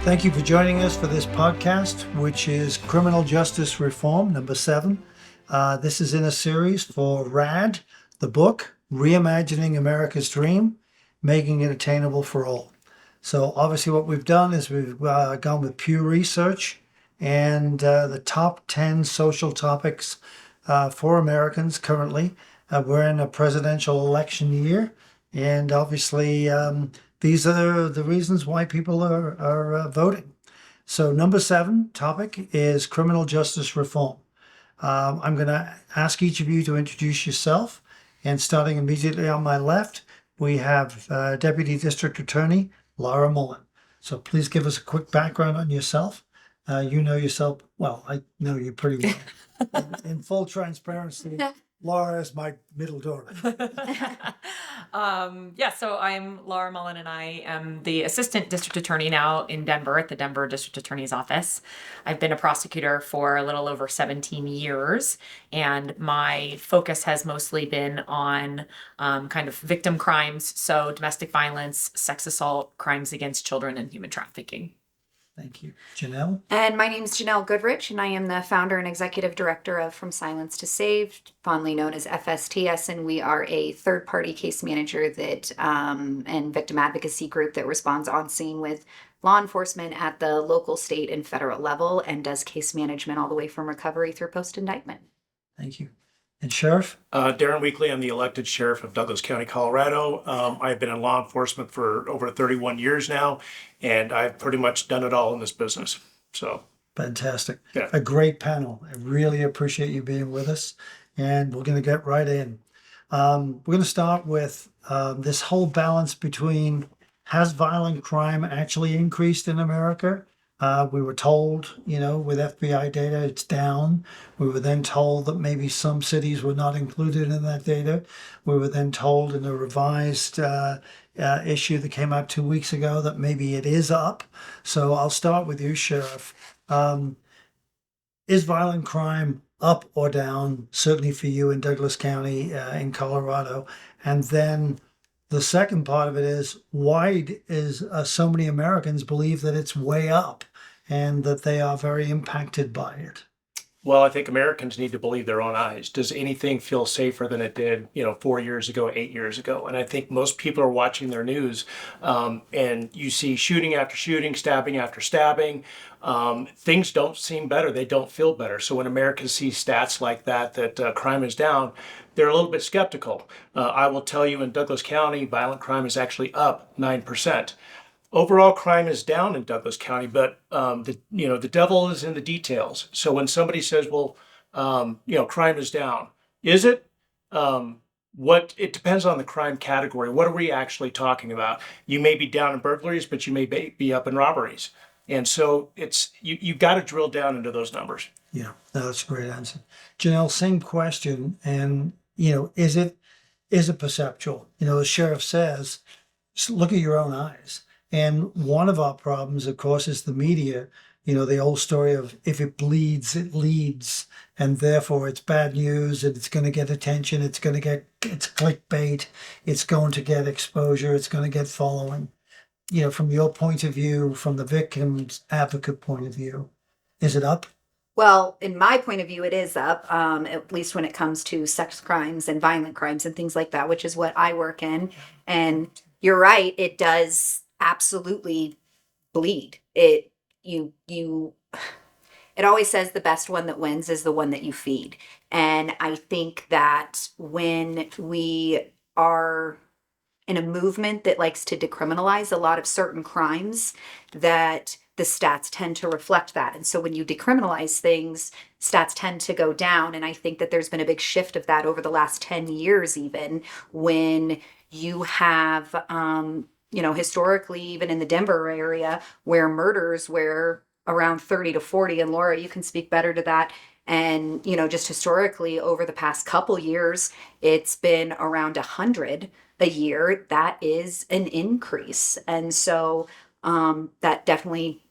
Thank you for joining us for this podcast, which is Criminal Justice Reform, number 7. This is in a series for RAD, the book, Reimagining America's Dream, Making It Attainable for All. So obviously what we've done is we've gone with Pew Research and the top 10 social topics for Americans currently. We're in a presidential election year, and obviously these are the reasons why people are voting. So number 7 topic is criminal justice reform. I'm going to ask each of you to introduce yourself. And starting immediately on my left, we have Deputy District Attorney Laura Mullin. So please give us a quick background on yourself. You know yourself, well, I know you pretty well. In full transparency, Laura is my middle daughter. So I'm Laura Mullin, and I am the Assistant District Attorney now in Denver at the Denver District Attorney's Office. I've been a prosecutor for a little over 17 years, and my focus has mostly been on kind of victim crimes, so domestic violence, sex assault, crimes against children, and human trafficking. Thank you. Janelle? And my name is Janelle Goodrich, and I am the founder and executive director of From Silence to Saved, fondly known as FSTS, and we are a third-party case manager that and victim advocacy group that responds on scene with law enforcement at the local, state, and federal level, and does case management all the way from recovery through post-indictment. Thank you. And Sheriff? Darren Weekley, I'm the elected sheriff of Douglas County, Colorado. I've been in law enforcement for over 31 years now, and I've pretty much done it all in this business. So Fantastic. Yeah. A great panel. I really appreciate you being with us. And we're going to get right in. We're going to start with this whole balance between, has violent crime actually increased in America? We were told, with FBI data, it's down. We were then told that maybe some cities were not included in that data. We were then told in a revised issue that came out 2 weeks ago that maybe it is up. So I'll start with you, Sheriff. Is violent crime up or down, certainly for you in Douglas County in Colorado? And then the second part of it is, why is so many Americans believe that it's way up and that they are very impacted by it? Well, I think Americans need to believe their own eyes. Does anything feel safer than it did, 4 years ago, 8 years ago? And I think most people are watching their news, and you see shooting after shooting, stabbing after stabbing. Things don't seem better. They don't feel better. So when Americans see stats like that crime is down, they're a little bit skeptical. I will tell you, in Douglas County, violent crime is actually up 9%. Overall crime is down in Douglas County, but the devil is in the details. So when somebody says, well, crime is down, is it? It depends on the crime category. What are we actually talking about? You may be down in burglaries, but you may be up in robberies. And so you've got to drill down into those numbers. Yeah, that's a great answer. Janelle, same question. And, is it perceptual? The sheriff says, look at your own eyes. And one of our problems, of course, is the media. The old story of if it bleeds, it leads. And therefore it's bad news, and it's going to get attention. It's clickbait. It's going to get exposure. It's going to get following. From your point of view, from the victim's advocate point of view, is it up? Well, in my point of view, it is up, at least when it comes to sex crimes and violent crimes and things like that, which is what I work in. And you're right, it does absolutely bleed. It always says the best one that wins is the one that you feed. And I think that when we are in a movement that likes to decriminalize a lot of certain crimes, that the stats tend to reflect that. And so when you decriminalize things, stats tend to go down. And I think that there's been a big shift of that over the last 10 years, even when you have, historically, even in the Denver area, where murders were around 30 to 40. And Laura, you can speak better to that. And, just historically over the past couple years, it's been around 100 a year. That is an increase. And so that definitely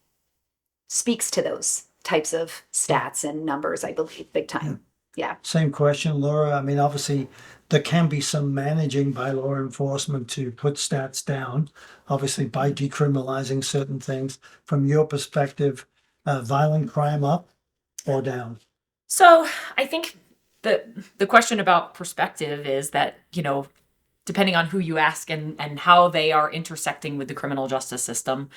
speaks to those types of stats and numbers, I believe, big time. Yeah. Same question, Laura. I mean, obviously, there can be some managing by law enforcement to put stats down, obviously, by decriminalizing certain things. From your perspective, violent crime up or down? So I think the question about perspective is that, depending on who you ask and how they are intersecting with the criminal justice system,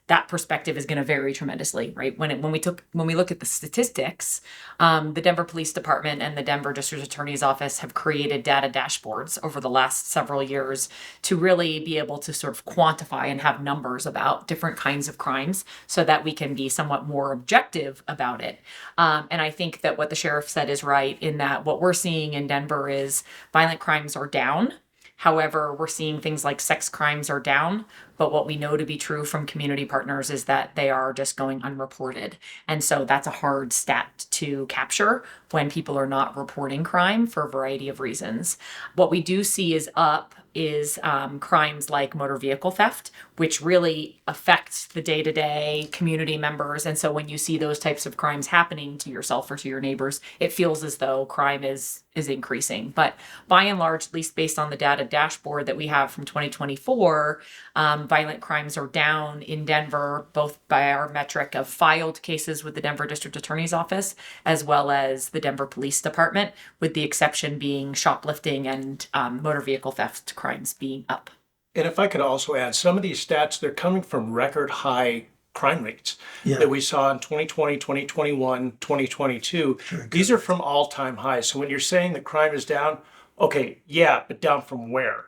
that perspective is going to vary tremendously, right? When we look at the statistics, the Denver Police Department and the Denver District Attorney's Office have created data dashboards over the last several years to really be able to sort of quantify and have numbers about different kinds of crimes, so that we can be somewhat more objective about it. And I think that what the sheriff said is right, in that what we're seeing in Denver is violent crimes are down. However, we're seeing things like sex crimes are down, but what we know to be true from community partners is that they are just going unreported. And so that's a hard stat to capture when people are not reporting crime for a variety of reasons. What we do see is up is crimes like motor vehicle theft, which really affects the day-to-day community members. And so when you see those types of crimes happening to yourself or to your neighbors, it feels as though crime is increasing. But by and large, at least based on the data dashboard that we have from 2024, violent crimes are down in Denver, both by our metric of filed cases with the Denver District Attorney's Office, as well as the Denver Police Department, with the exception being shoplifting and motor vehicle theft crimes being up. And if I could also add, some of these stats, they're coming from record high crime rates that we saw in 2020, 2021, 2022. These are from all-time highs. So when you're saying that crime is down, okay, yeah, but down from where?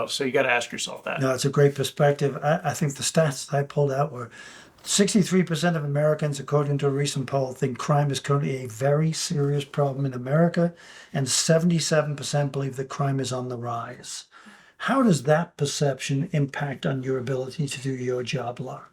So you got to ask yourself that. No, it's a great perspective. I think the stats that I pulled out were 63% of Americans, according to a recent poll, think crime is currently a very serious problem in America, and 77% believe that crime is on the rise. How does that perception impact on your ability to do your job, Laura?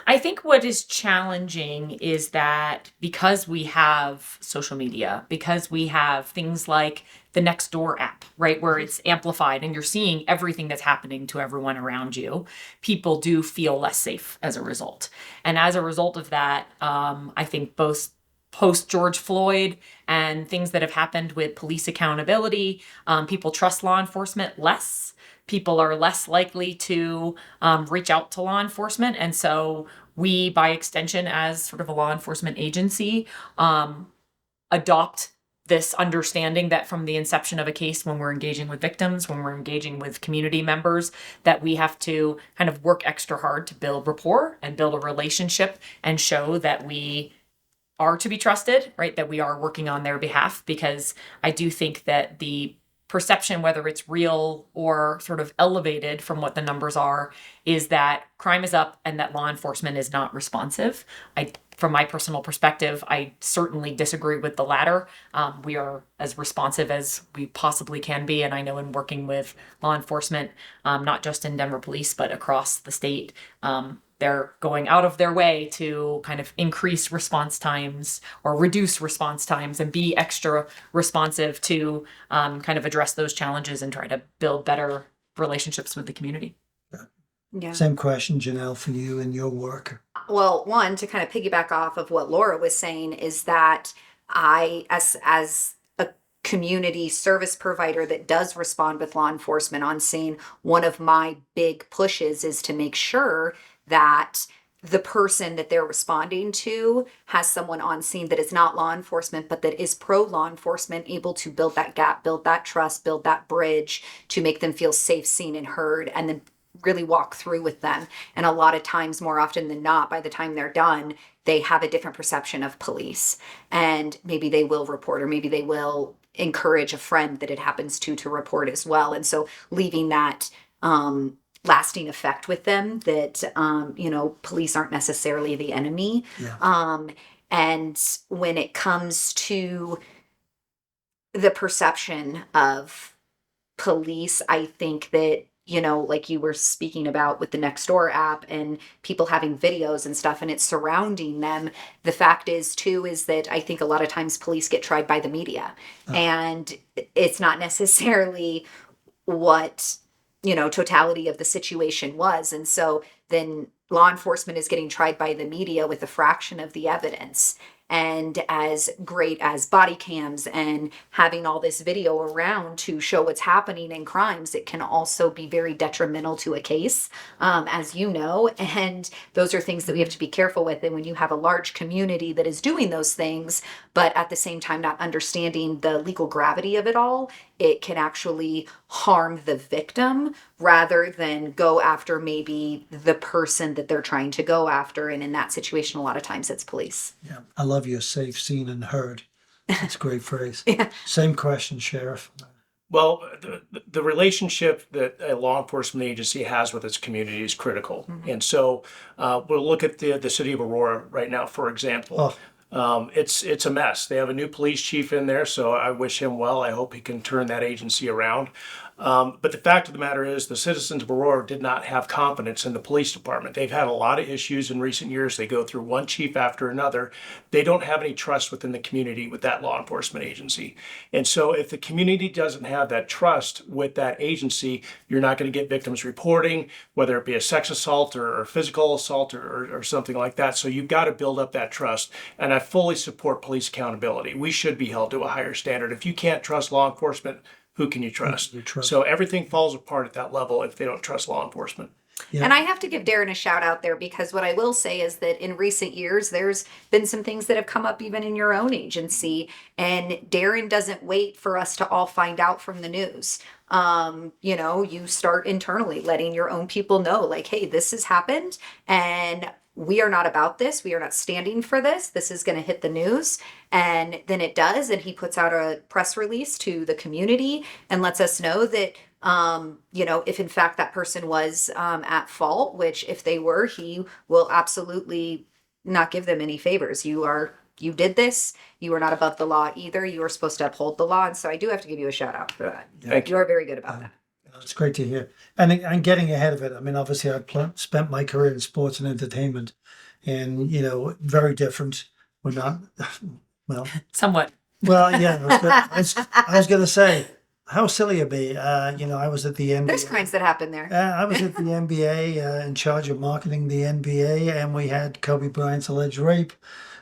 I think what is challenging is that because we have social media, because we have things like the Nextdoor app, right, where it's amplified and you're seeing everything that's happening to everyone around you, people do feel less safe as a result. And as a result of that, I think both post George Floyd and things that have happened with police accountability, people trust law enforcement less. People are less likely to reach out to law enforcement. And so we, by extension, as sort of a law enforcement agency, adopt this understanding that from the inception of a case, when we're engaging with victims, when we're engaging with community members, that we have to kind of work extra hard to build rapport and build a relationship and show that we are to be trusted, right? That we are working on their behalf, because I do think that the perception, whether it's real or sort of elevated from what the numbers are, is that crime is up and that law enforcement is not responsive. From my personal perspective, I certainly disagree with the latter. We are as responsive as we possibly can be. And I know in working with law enforcement, not just in Denver Police, but across the state, they're going out of their way to kind of increase response times or reduce response times and be extra responsive to kind of address those challenges and try to build better relationships with the community. Yeah. Same question, Janelle, for you and your work. Well, one, to kind of piggyback off of what Laura was saying, is that I, as a community service provider that does respond with law enforcement on scene, one of my big pushes is to make sure that the person that they're responding to has someone on scene that is not law enforcement, but that is pro law enforcement, able to build that gap, build that trust, build that bridge to make them feel safe, seen, and heard, and then really walk through with them. And a lot of times, more often than not, by the time they're done, they have a different perception of police. And maybe they will report, or maybe they will encourage a friend that it happens to report as well. And so leaving that lasting effect with them, that, police aren't necessarily the enemy. Yeah. And when it comes to the perception of police, I think that, like you were speaking about with the Nextdoor app and people having videos and stuff and it's surrounding them. The fact is too, is that I think a lot of times police get tried by the media, and it's not necessarily what, totality of the situation was. And so then law enforcement is getting tried by the media with a fraction of the evidence. And as great as body cams and having all this video around to show what's happening in crimes, it can also be very detrimental to a case, as you know. And those are things that we have to be careful with. And when you have a large community that is doing those things, but at the same time not understanding the legal gravity of it all, it can actually harm the victim rather than go after maybe the person that they're trying to go after. And in that situation, a lot of times it's police. Yeah. I love your safe, seen, and heard. That's a great phrase. Yeah. Same question, Sheriff. Well, the relationship that a law enforcement agency has with its community is critical. And so we'll look at the city of Aurora right now, for example. It's a mess. They have a new police chief in there, so I wish him well. I hope he can turn that agency around. But the fact of the matter is the citizens of Aurora did not have confidence in the police department. They've had a lot of issues in recent years. They go through one chief after another. They don't have any trust within the community with that law enforcement agency. And so if the community doesn't have that trust with that agency, you're not going to get victims reporting, whether it be a sex assault or physical assault or something like that. So you've got to build up that trust. And I fully support police accountability. We should be held to a higher standard. If you can't trust law enforcement, who can you trust? So everything falls apart at that level if they don't trust law enforcement. Yeah. And I have to give Darren a shout out there, because what I will say is that in recent years, there's been some things that have come up even in your own agency. And Darren doesn't wait for us to all find out from the news. You start internally letting your own people know, like, hey, this has happened and we are not about this. We are not standing for this. This is going to hit the news. And then it does. And he puts out a press release to the community and lets us know that, if in fact that person was at fault, which if they were, he will absolutely not give them any favors. You did this. You are not above the law either. You are supposed to uphold the law. And so I do have to give you a shout out for that. Thank you. You are very good about that. It's great to hear. And getting ahead of it. I mean, obviously, I've spent my career in sports and entertainment, and, very different. We're not, well. Somewhat. Well, yeah. I was going to say, how silly it'd be. I was at the NBA. There's crimes that happen there. I was at the NBA in charge of marketing the NBA, and we had Kobe Bryant's alleged rape.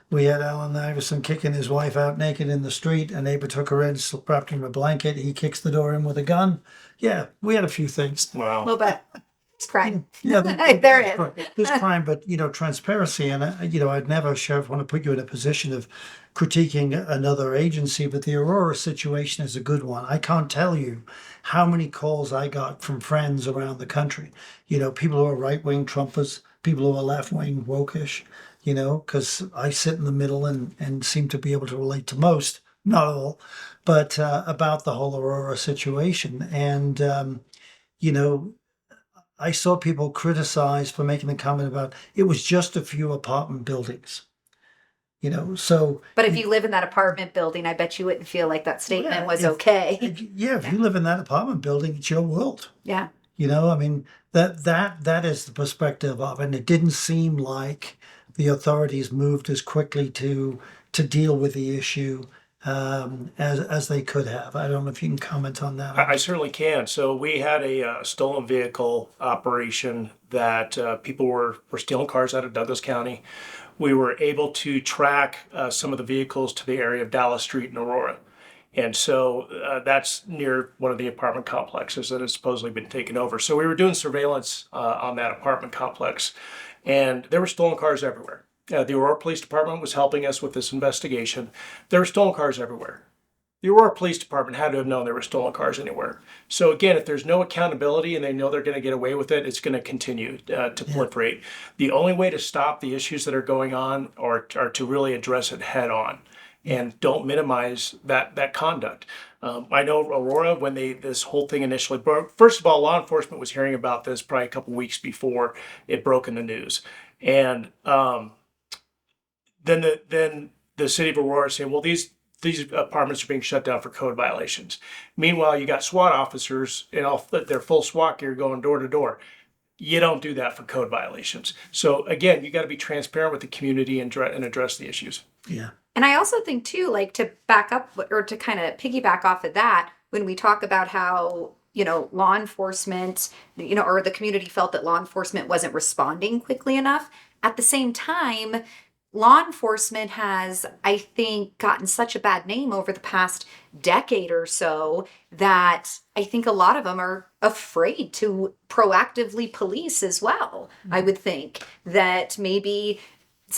We had Allen Iverson kicking his wife out naked in the street. A neighbor took her in, wrapped her in a blanket. He kicks the door in with a gun. Yeah, we had a few things. A Wow. little bit. It's crime. Yeah, There it is. There's crime, but transparency, and I'd never, Sheriff, want to put you in a position of critiquing another agency, but the Aurora situation is a good one. I can't tell you how many calls I got from friends around the country. People who are right-wing Trumpers, people who are left-wing wokish. Because I sit in the middle and seem to be able to relate to most, not all, but about the whole Aurora situation. And, I saw people criticized for making the comment about it was just a few apartment buildings, so. But if you live in that apartment building, I bet you wouldn't feel like that statement Yeah, was okay. If you live in that apartment building, it's your world. Yeah. That is the perspective of it. And it didn't seem like the authorities moved as quickly to deal with the issue as they could have. I don't know if you can comment on that. I certainly can. So we had a stolen vehicle operation that people were stealing cars out of Douglas County. We were able to track some of the vehicles to the area of Dallas Street in Aurora. And so that's near one of the apartment complexes that has supposedly been taken over. So we were doing surveillance on that apartment complex, and there were stolen cars everywhere. The Aurora Police Department was helping us with this investigation. There were stolen cars everywhere. The Aurora Police Department had to have known there were stolen cars anywhere. So again, if there's no accountability and they know they're going to get away with it, it's going to continue to proliferate. The only way to stop the issues that are going on are to really address it head on. And don't minimize that conduct. I know Aurora, when this whole thing initially broke, first of all, law enforcement was hearing about this probably a couple weeks before it broke in the news. And then the city of Aurora saying, well, these apartments are being shut down for code violations. Meanwhile, you got SWAT officers in all their full SWAT gear going door to door. You don't do that for code violations. So again, you got to be transparent with the community and address the issues. Yeah. And I also think too, like, to back up or to kind of piggyback off of that, when we talk about how, law enforcement, or the community felt that law enforcement wasn't responding quickly enough, at the same time, law enforcement has, I think, gotten such a bad name over the past decade or so that I think a lot of them are afraid to proactively police as well. I would think that maybe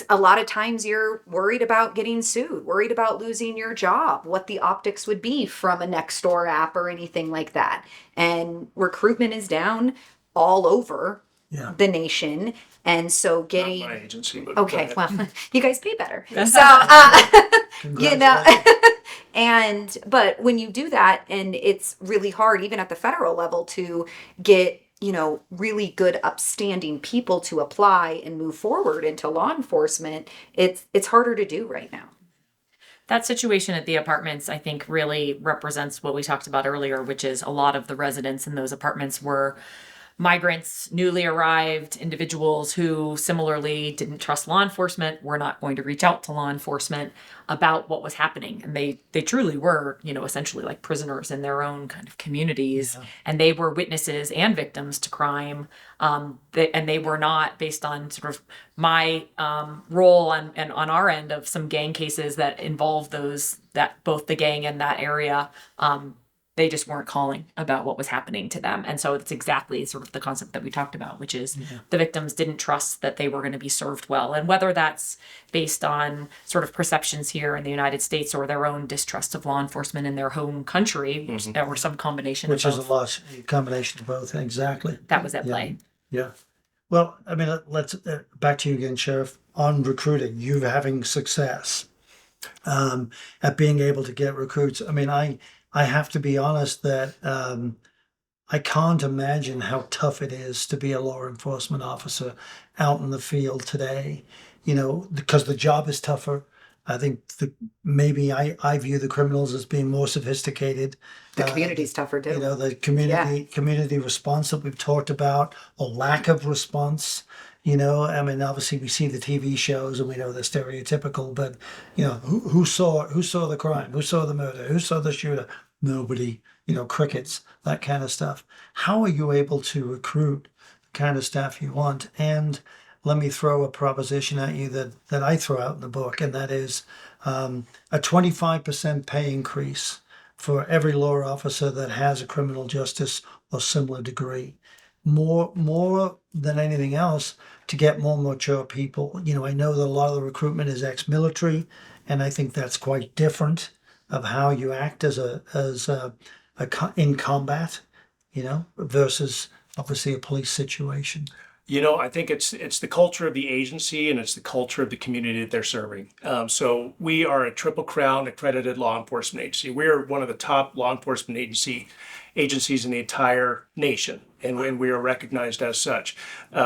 a lot of times you're worried about getting sued, worried about losing your job, what the optics would be from a Nextdoor app or anything like that. And recruitment is down all over Yeah. the nation. And so getting Not my agency, but okay, go ahead. well, you guys pay better. So, you know, Congratulations. but when you do that, and it's really hard, even at the federal level, to get, really good upstanding people to apply and move forward into law enforcement, it's harder to do right now. That situation at the apartments, I think, really represents what we talked about earlier, which is a lot of the residents in those apartments were migrants, newly arrived individuals who similarly didn't trust law enforcement, were not going to reach out to law enforcement about what was happening. And they truly were, essentially like prisoners in their own kind of communities. Yeah. And they were witnesses and victims to crime. And they were not, based on sort of my role and on our end of some gang cases that involved that both the gang and that area, they just weren't calling about what was happening to them. And so it's exactly sort of the concept that we talked about, which is the victims didn't trust that they were going to be served well. And whether that's based on sort of perceptions here in the United States or their own distrust of law enforcement in their home country, or some combination Which of is both, a combination of both. Exactly. that was at play. Yeah. Well, I mean, let's back to you again, Sheriff. On recruiting, you having success at being able to get recruits. I mean, I have to be honest that I can't imagine how tough it is to be a law enforcement officer out in the field today, because the job is tougher. I think maybe I view the criminals as being more sophisticated. The community's tougher too. The community response that we've talked about, or lack of response. I mean, obviously we see the TV shows and we know they're stereotypical, but who saw the crime, who saw the murder, who saw the shooter? Nobody. Crickets, that kind of stuff. How are you able to recruit the kind of staff you want? And let me throw a proposition at you that I throw out in the book, and that is a 25% pay increase for every law officer that has a criminal justice or similar degree. More than anything else, to get more mature people. I know that a lot of the recruitment is ex-military, and I think that's quite different of how you act in combat, versus obviously a police situation. I think it's the culture of the agency and it's the culture of the community that they're serving. So we are a Triple Crown accredited law enforcement agency. We're one of the top law enforcement agencies in the entire nation, and we are recognized as such.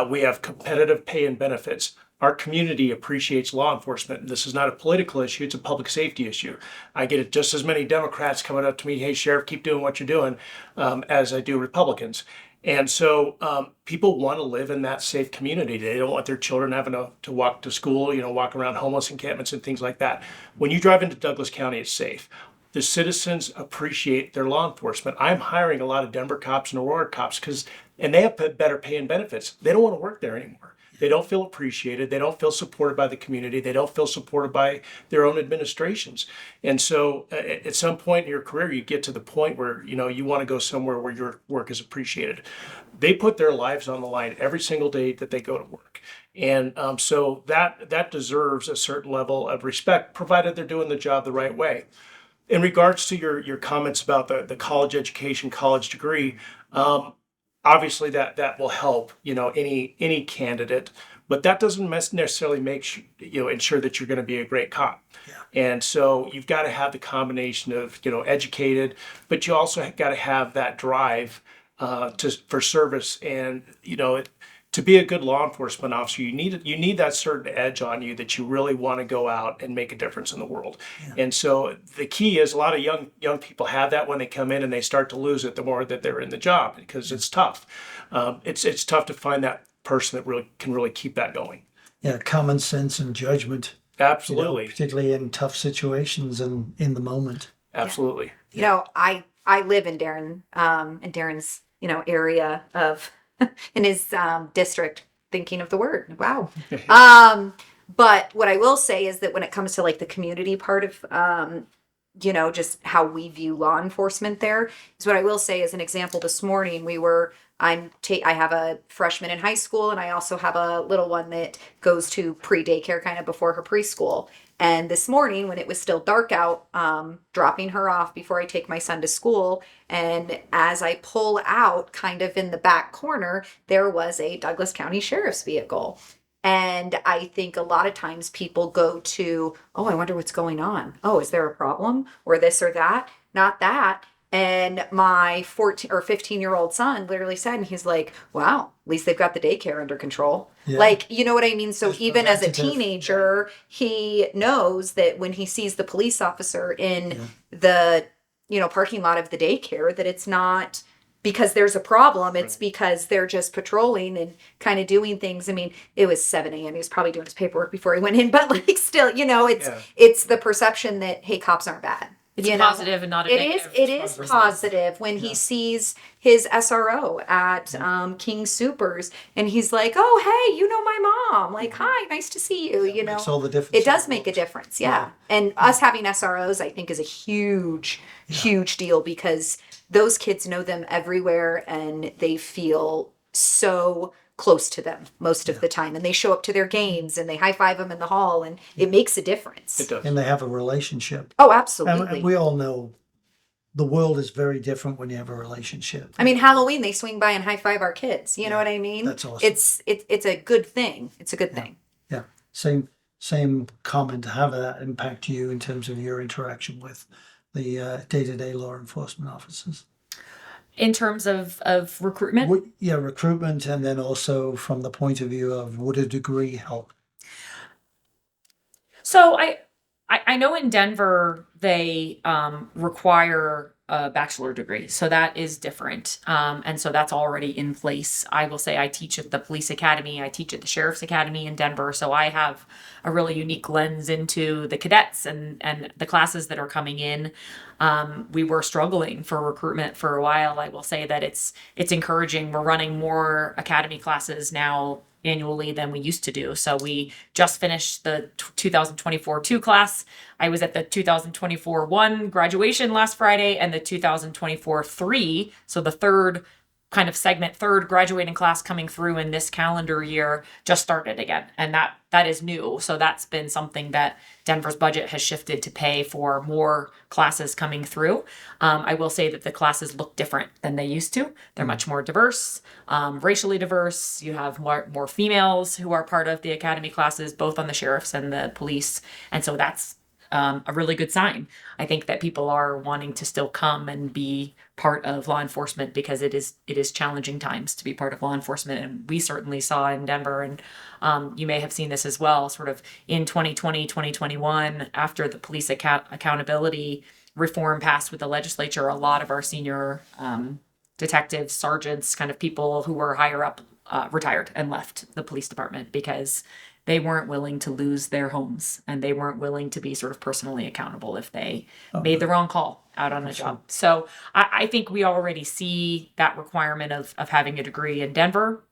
We have competitive pay and benefits. Our community appreciates law enforcement. This is not a political issue, it's a public safety issue. I get just as many Democrats coming up to me, hey, Sheriff, keep doing what you're doing, as I do Republicans. And so people want to live in that safe community. They don't want their children having to walk to school, walk around homeless encampments and things like that. When you drive into Douglas County, it's safe. The citizens appreciate their law enforcement. I'm hiring a lot of Denver cops and Aurora cops and they have better pay and benefits. They don't want to work there anymore. They don't feel appreciated. They don't feel supported by the community. They don't feel supported by their own administrations. And so at some point in your career, you get to the point where, you want to go somewhere where your work is appreciated. They put their lives on the line every single day that they go to work. And so that deserves a certain level of respect, provided they're doing the job the right way. In regards to your comments about the college education, college degree, obviously that will help, any candidate, but that doesn't necessarily ensure that you're going to be a great cop. Yeah. And so you've got to have the combination of, educated, but you also got to have that drive for service. And, to be a good law enforcement officer, you need that certain edge on you that you really want to go out and make a difference in the world. Yeah. And so the key is a lot of young people have that when they come in, and they start to lose it the more that they're in the job, because it's tough. It's tough to find that person that can really keep that going. Yeah, common sense and judgment. Absolutely. Particularly in tough situations and in the moment. Absolutely. Yeah. I live in Darren's area of in his district, thinking of the word. Wow. But what I will say is that when it comes to like the community part of, just how we view law enforcement there is what I will say as an example. This morning I have a freshman in high school, and I also have a little one that goes to pre-daycare kind of before her preschool. And this morning when it was still dark out, dropping her off before I take my son to school. And as I pull out kind of in the back corner, there was a Douglas County Sheriff's vehicle. And I think a lot of times people go to, oh, I wonder what's going on. Oh, is there a problem or this or that? Not that. And my 14 or 15-year-old son literally said, and he's like, wow, at least they've got the daycare under control. Yeah. Like, you know what I mean? So just even as a teenager, he knows that when he sees the police officer in the, parking lot of the daycare, that it's not because there's a problem. It's because they're just patrolling and kind of doing things. I mean, it was 7 a.m. He was probably doing his paperwork before he went in, but like still, it's the perception that, hey, cops aren't bad. It's positive and not a negative. It is positive when he sees his SRO at King Supers, and he's like, "Oh, hey, you know my mom. Like, hi, nice to see you." Makes all the difference. It does make a difference, yeah. And us having SROs, I think, is a huge deal because those kids know them everywhere, and they feel so close to them most of the time, and they show up to their games and they high-five them in the hall, and it makes a difference. It does. And they have a relationship. Oh, absolutely. And we all know the world is very different when you have a relationship. I mean, Halloween, they swing by and high-five our kids. You know what I mean? That's awesome. It's a good thing. It's a good thing. Yeah. Same comment. How did that impact you in terms of your interaction with the day-to-day law enforcement officers? In terms of recruitment? Recruitment, and then also from the point of view of would a degree help? So I know in Denver they require a bachelor degree, so that is different, and so that's already in place. I will say I teach at the police academy, I teach at the sheriff's academy in Denver, so I have a really unique lens into the cadets and the classes that are coming in. We were struggling for recruitment for a while. I will say that it's encouraging. We're running more academy classes now annually than we used to do. So we just finished the 2024 2 class. I was at the 2024 1 graduation last Friday and the 2024 3. So the third graduating class coming through in this calendar year just started again. And that is new. So that's been something that Denver's budget has shifted to pay for more classes coming through. I will say that the classes look different than they used to. They're much more diverse, racially diverse. You have more females who are part of the academy classes, both on the sheriff's and the police. And so that's a really good sign. I think that people are wanting to still come and be part of law enforcement because it is challenging times to be part of law enforcement. And we certainly saw in Denver, and you may have seen this as well, sort of in 2020, 2021, after the police accountability reform passed with the legislature, a lot of our senior detectives, sergeants, kind of people who were higher up retired and left the police department because they weren't willing to lose their homes, and they weren't willing to be sort of personally accountable if they made the wrong call out on a job. So I think we already see that requirement of having a degree in Denver.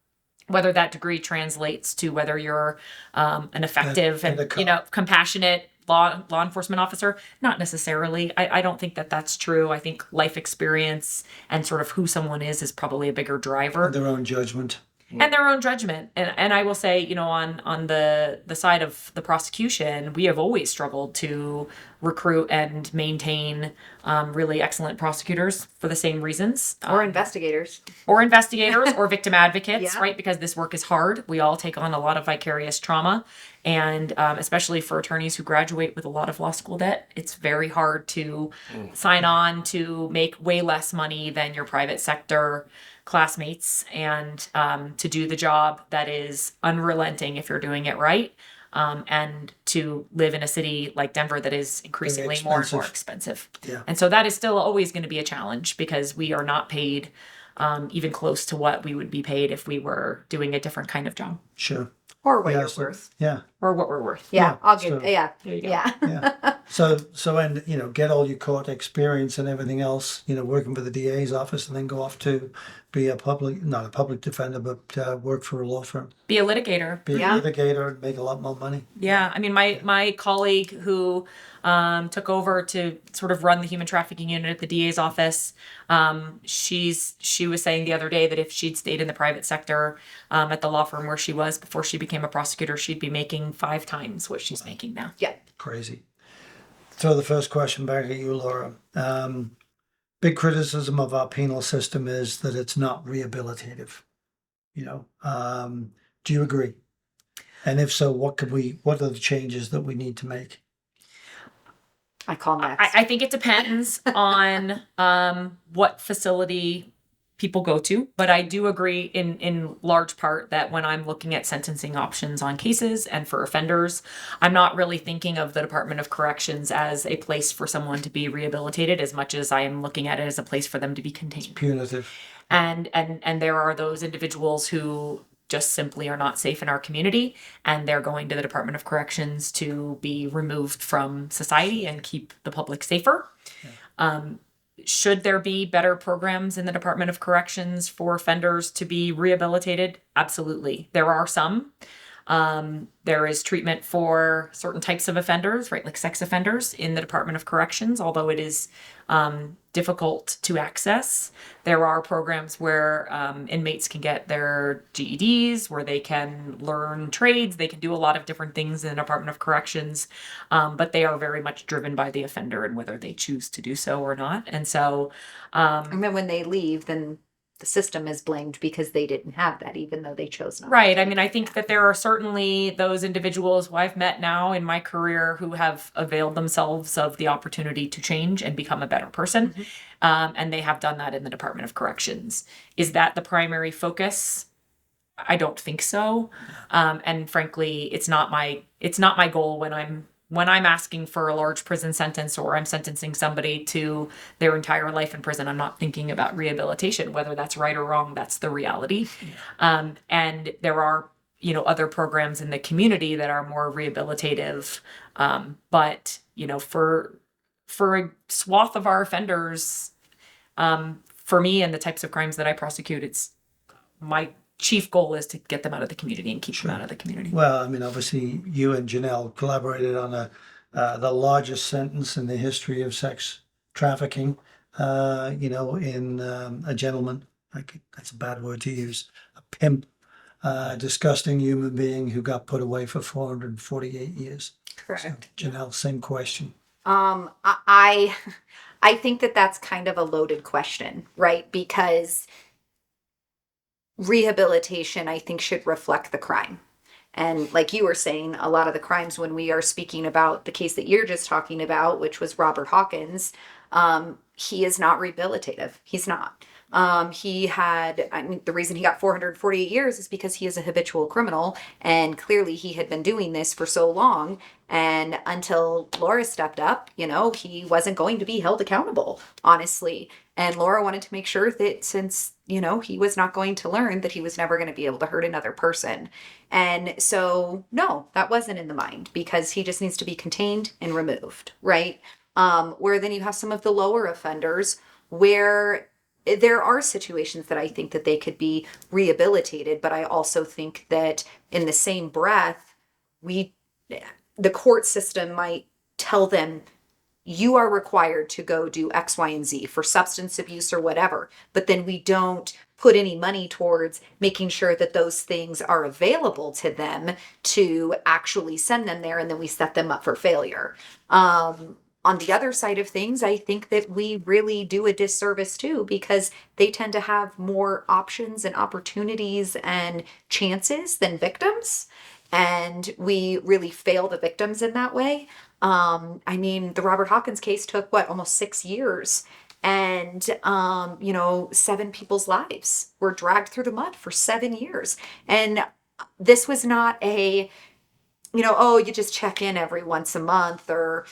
Whether that degree translates to whether you're an effective and compassionate law enforcement officer, not necessarily. I don't think that that's true. I think life experience and sort of who someone is probably a bigger driver. And their own judgment. And their own judgment. And I will say, on the side of the prosecution, we have always struggled to recruit and maintain really excellent prosecutors for the same reasons. Or investigators. Or victim advocates, right? Because this work is hard. We all take on a lot of vicarious trauma. And especially for attorneys who graduate with a lot of law school debt, it's very hard to sign on to make way less money than your private sector classmates and to do the job that is unrelenting if you're doing it right, and to live in a city like Denver that is increasingly more and more expensive. Yeah. And so that is still always going to be a challenge because we are not paid even close to what we would be paid if we were doing a different kind of job. Sure. Or what you're worth. Yeah. Or what we're worth. Yeah, I'll give. So, Yeah. There you go. Yeah. And get all your court experience and everything else, working for the DA's office, and then go off to be not a public defender, but work for a law firm. Be a litigator. Be a litigator and make a lot more money. Yeah, I mean, my colleague who took over to sort of run the human trafficking unit at the DA's office, she was saying the other day that if she'd stayed in the private sector at the law firm where she was before she became a prosecutor, she'd be making 5 times what she's making now. Yeah. Crazy. Throw the first question back at you, Laura. Big criticism of our penal system is that it's not rehabilitative. Do you agree? And if so, what are the changes that we need to make? I call next. I think it depends on what facility people go to, but I do agree in large part that when I'm looking at sentencing options on cases and for offenders, I'm not really thinking of the Department of Corrections as a place for someone to be rehabilitated as much as I am looking at it as a place for them to be contained. Punitive. And there are those individuals who just simply are not safe in our community, and they're going to the Department of Corrections to be removed from society and keep the public safer. Yeah. Should there be better programs in the Department of Corrections for offenders to be rehabilitated? Absolutely. There are some. There is treatment for certain types of offenders, right, like sex offenders in the Department of Corrections, although it is difficult to access. There are programs where inmates can get their GEDs, where they can learn trades. They can do a lot of different things in the Department of Corrections, but they are very much driven by the offender and whether they choose to do so or not. And so... and then when they leave, then the system is blamed because they didn't have that, even though they chose not. Right. I mean, I think that there are certainly those individuals who I've met now in my career who have availed themselves of the opportunity to change and become a better person. Mm-hmm. And they have done that in the Department of Corrections. Is that the primary focus? I don't think so. And frankly, it's not my goal when I'm asking for a large prison sentence or I'm sentencing somebody to their entire life in prison. I'm not thinking about rehabilitation, whether that's right or wrong. That's the reality. Yeah. And there are, other programs in the community that are more rehabilitative. But, for a swath of our offenders, for me and the types of crimes that I prosecute, it's my chief goal is to get them out of the community and keep them out of the community. Well, I mean, obviously, you and Janelle collaborated on the largest sentence in the history of sex trafficking. In a gentleman, that's a bad word to use, a pimp, disgusting human being who got put away for 448 years. Correct. So, Janelle, same question. I think that's kind of a loaded question, right? Because rehabilitation, I think, should reflect the crime. And like you were saying, a lot of the crimes, when we are speaking about the case that you're just talking about, which was Robert Hawkins, he is not rehabilitative. He's not. The reason he got 448 years is because he is a habitual criminal, and clearly he had been doing this for so long, and until Laura stepped up, he wasn't going to be held accountable, honestly. And Laura wanted to make sure that since, he was not going to learn, that he was never going to be able to hurt another person. And so, no, that wasn't in the mind, because he just needs to be contained and removed, right? Where then you have some of the lower offenders where there are situations that I think that they could be rehabilitated, but I also think that in the same breath, the court system might tell them, you are required to go do X, Y, and Z for substance abuse or whatever, but then we don't put any money towards making sure that those things are available to them to actually send them there, and then we set them up for failure. On the other side of things, I think that we really do a disservice too, because they tend to have more options and opportunities and chances than victims. And we really fail the victims in that way. The Robert Hawkins case took almost 6 years. And, 7 people's lives were dragged through the mud for 7 years. And this was not you just check in every once a month or,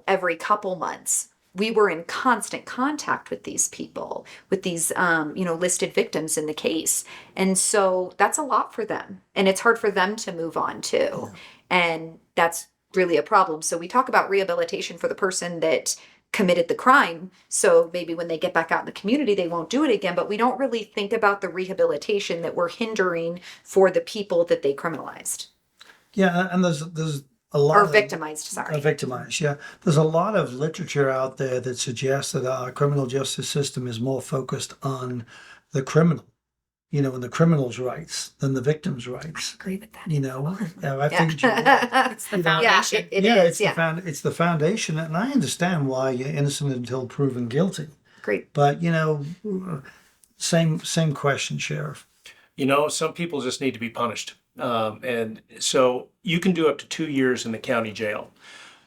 every couple months. We were in constant contact with these people, with these, listed victims in the case. And so that's a lot for them. And it's hard for them to move on too. Yeah. And that's really a problem. So we talk about rehabilitation for the person that committed the crime. So maybe when they get back out in the community, they won't do it again. But we don't really think about the rehabilitation that we're hindering for the people that they criminalized Yeah, and there's a lot or of victimized. Sorry. victimized. Yeah, there's a lot of literature out there that suggests that our criminal justice system is more focused on the criminal, and the criminal's rights than the victim's rights. Agree with that. I think you're right. It's the Yeah, foundation. it Yeah, is. it's the foundation, and I understand why you're innocent until proven guilty. Great. But same question, Sheriff. Some people just need to be punished. And so you can do up to 2 years in the county jail.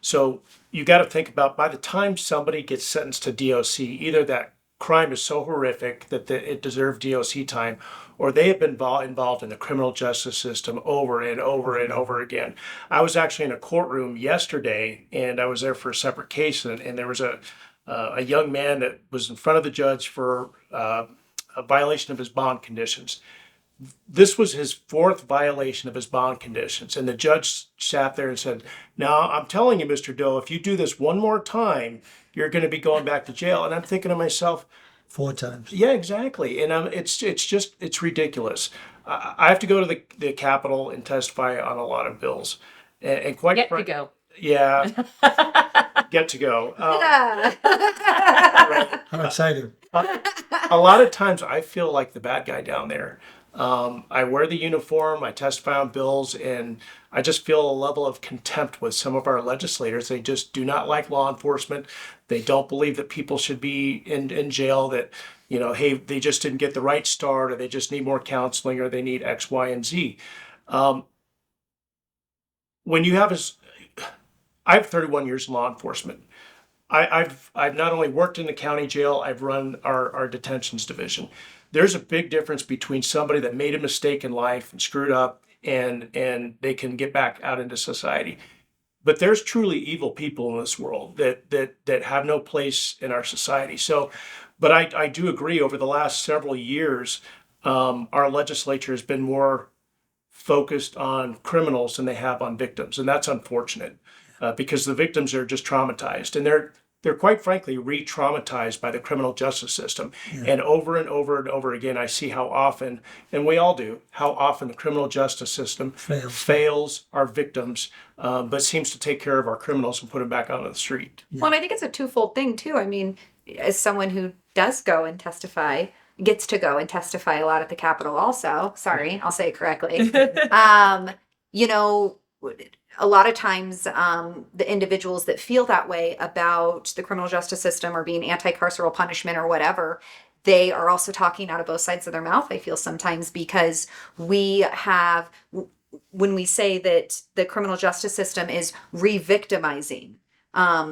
So you got to think about by the time somebody gets sentenced to DOC, either that crime is so horrific that it deserved DOC time, or they have been involved in the criminal justice system over and over and over again. I was actually in a courtroom yesterday, and I was there for a separate case, and there was a young man that was in front of the judge for a violation of his bond conditions. This was his fourth violation of his bond conditions. And the judge sat there and said, "Now, I'm telling you, Mr. Doe, if you do this one more time, you're going to be going back to jail." And I'm thinking to myself, 4 times. yeah, exactly. And it's ridiculous. I have to go to the Capitol and testify on a lot of bills. And quite Get to go. Yeah, get to go. Yeah. Right. How exciting. A lot of times I feel like the bad guy down there. I wear the uniform, I testify on bills, and I just feel a level of contempt with some of our legislators. They just do not like law enforcement. They don't believe that people should be in jail, that, hey, they just didn't get the right start, or they just need more counseling, or they need X, Y, and Z. When you have I have 31 years in law enforcement. I've not only worked in the county jail, I've run our detentions division. There's a big difference between somebody that made a mistake in life and screwed up and they can get back out into society. But there's truly evil people in this world that have no place in our society. So, but I do agree, over the last several years, our legislature has been more focused on criminals than they have on victims. And that's unfortunate, because the victims are just traumatized, and they're quite frankly re-traumatized by the criminal justice system. Yeah. And over and over again, I see how often, and we all do, how often the criminal justice system fails our victims, but seems to take care of our criminals and put them back out on the street. Yeah. Well, and I think it's a twofold thing too. I mean, as someone who does go and testify, gets to go and testify a lot at the Capitol also, sorry, I'll say it correctly. A lot of times, the individuals that feel that way about the criminal justice system or being anti-carceral punishment or whatever, they are also talking out of both sides of their mouth, I feel sometimes, because when we say that the criminal justice system is re-victimizing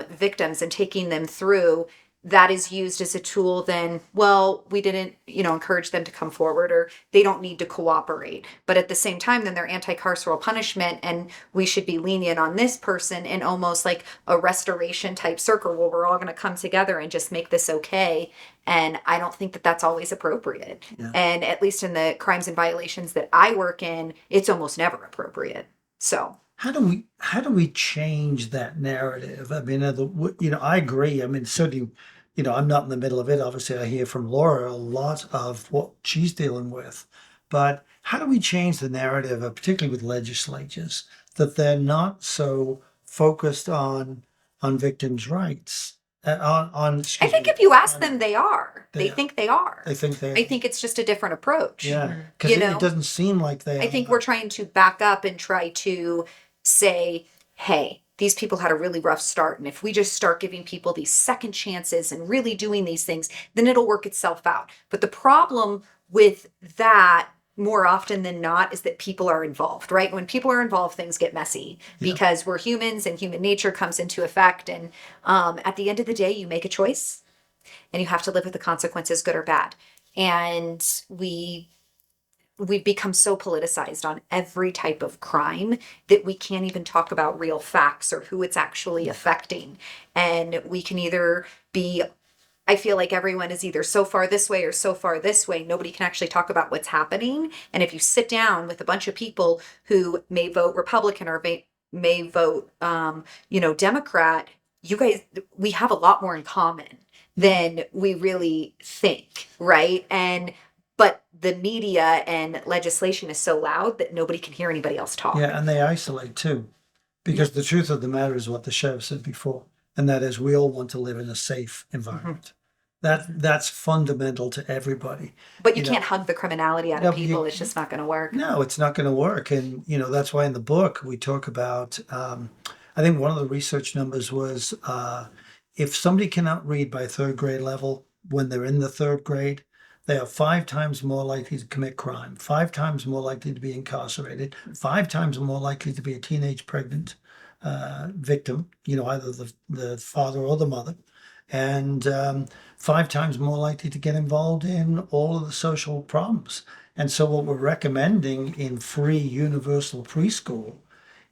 victims and taking them through, that is used as a tool, then, well, we didn't, encourage them to come forward, or they don't need to cooperate. But at the same time, then they're anti-carceral punishment, and we should be lenient on this person in almost like a restoration type circle where we're all going to come together and just make this okay. And I don't think that that's always appropriate. Yeah. And at least in the crimes and violations that I work in, it's almost never appropriate. So how do we change that narrative? I mean, I agree. I mean, certainly, I'm not in the middle of it. Obviously, I hear from Laura a lot of what she's dealing with. But how do we change the narrative, particularly with legislatures, that they're not so focused on victims' rights? I think if you ask them, they are. They think they are. They think they are. I think it's just a different approach. Yeah, because it doesn't seem like they are. I think we're trying to back up and try to say, hey, these people had a really rough start, and if we just start giving people these second chances and really doing these things, then it'll work itself out. But the problem with that, more often than not, is that people are involved, right? When people are involved, things get messy because we're humans and human nature comes into effect. And at the end of the day, you make a choice and you have to live with the consequences, good or bad. And we've become so politicized on every type of crime that we can't even talk about real facts or who it's actually affecting. And we can either I feel like everyone is either so far this way or so far this way. Nobody can actually talk about what's happening. And if you sit down with a bunch of people who may vote Republican or may vote, Democrat, you guys, we have a lot more in common than we really think, right? But the media and legislation is so loud that nobody can hear anybody else talk. Yeah, and they isolate too. Because the truth of the matter is what the sheriff said before, and that is we all want to live in a safe environment. That's fundamental to everybody. But you can't hug the criminality out No, of but people. It's just not going to work. No, it's not going to work. And, that's why in the book we talk about, I think one of the research numbers was if somebody cannot read by third grade level when they're in the third grade, they are 5 times more likely to commit crime, 5 times more likely to be incarcerated, 5 times more likely to be a teenage pregnant victim, either the father or the mother, and 5 times more likely to get involved in all of the social problems. And so what we're recommending in free universal preschool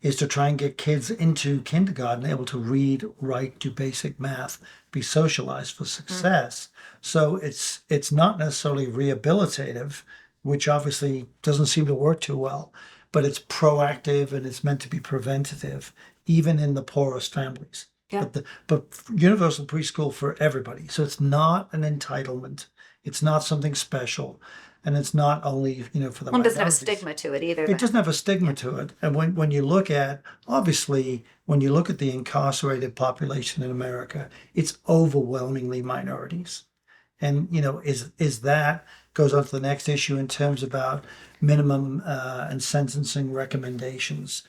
is to try and get kids into kindergarten able to read, write, do basic math, be socialized for success. So it's not necessarily rehabilitative, which obviously doesn't seem to work too well, but it's proactive and it's meant to be preventative, even in the poorest families. Yeah. But universal preschool for everybody. So it's not an entitlement. It's not something special. And it's not only, for the Well, it doesn't have a minorities. stigma to it either. It doesn't have a stigma to it. And when you look at, obviously, when you look at the incarcerated population in America, it's overwhelmingly minorities. And, is that goes on to the next issue in terms about minimum and sentencing recommendations.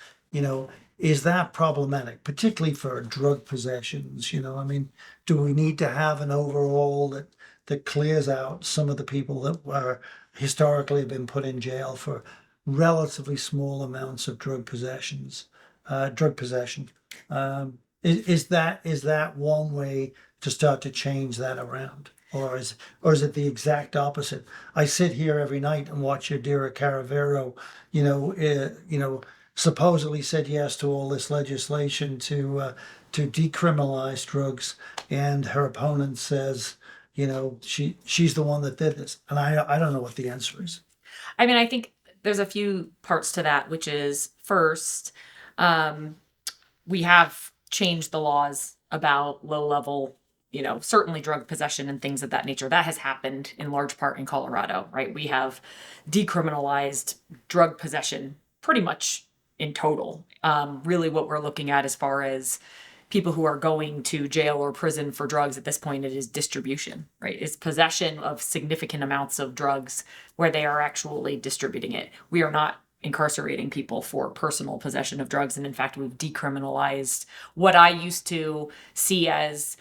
Is that problematic, particularly for drug possessions? Do we need to have an overall that clears out some of the people that were historically have been put in jail for relatively small amounts of drug possession? Is that one way to start to change that around? Or is it the exact opposite? I sit here every night and watch Yadira Caravero, supposedly said yes to all this legislation to decriminalize drugs, and her opponent says, she's the one that did this, and I don't know what the answer is. I mean, I think there's a few parts to that, which is first, we have changed the laws about low level, certainly drug possession and things of that nature. That has happened in large part in Colorado, right? We have decriminalized drug possession pretty much in total. Really what we're looking at as far as people who are going to jail or prison for drugs at this point, it is distribution, right? It's possession of significant amounts of drugs where they are actually distributing it. We are not incarcerating people for personal possession of drugs. And in fact, we've decriminalized what I used to see as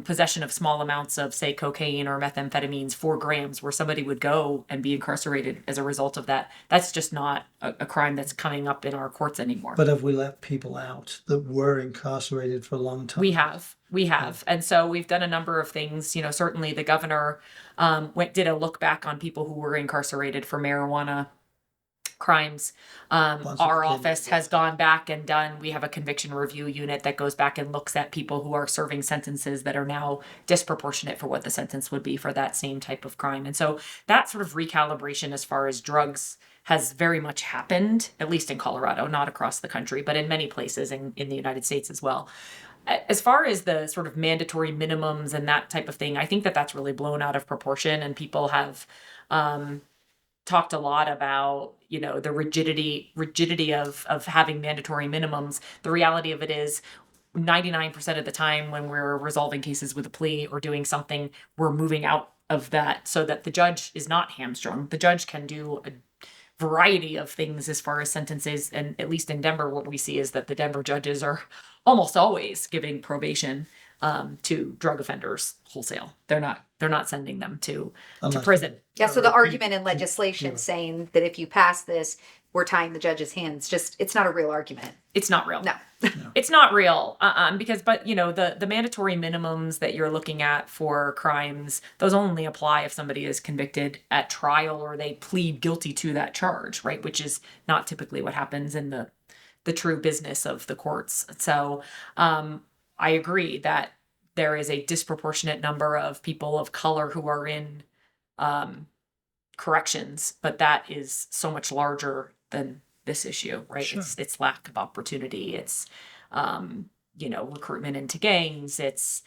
possession of small amounts of, say, cocaine or methamphetamines, 4 grams, where somebody would go and be incarcerated as a result of that. That's just not a crime that's coming up in our courts anymore. But have we let people out that were incarcerated for a long time? We have. And so we've done a number of things. Certainly the governor did a look back on people who were incarcerated for marijuana crimes. Our office has gone back and we have a conviction review unit that goes back and looks at people who are serving sentences that are now disproportionate for what the sentence would be for that same type of crime. And so that sort of recalibration as far as drugs has very much happened, at least in Colorado, not across the country, but in many places in the United States as well. As far as the sort of mandatory minimums and that type of thing, I think that that's really blown out of proportion, and people have talked a lot about, the rigidity of having mandatory minimums. The reality of it is 99% of the time when we're resolving cases with a plea or doing something, we're moving out of that so that the judge is not hamstrung. The judge can do a variety of things as far as sentences. And at least in Denver, what we see is that the Denver judges are almost always giving probation to drug offenders wholesale. They're not sending them to prison. Yeah, so the argument in legislation saying that if you pass this, we're tying the judge's hands, it's not a real argument. It's not real. No. It's not real. The mandatory minimums that you're looking at for crimes, those only apply if somebody is convicted at trial or they plead guilty to that charge, right? Which is not typically what happens in the true business of the courts. So, I agree that there is a disproportionate number of people of color who are in corrections, but that is so much larger than this issue, right? Sure. It's lack of opportunity. It's, recruitment into gangs. It's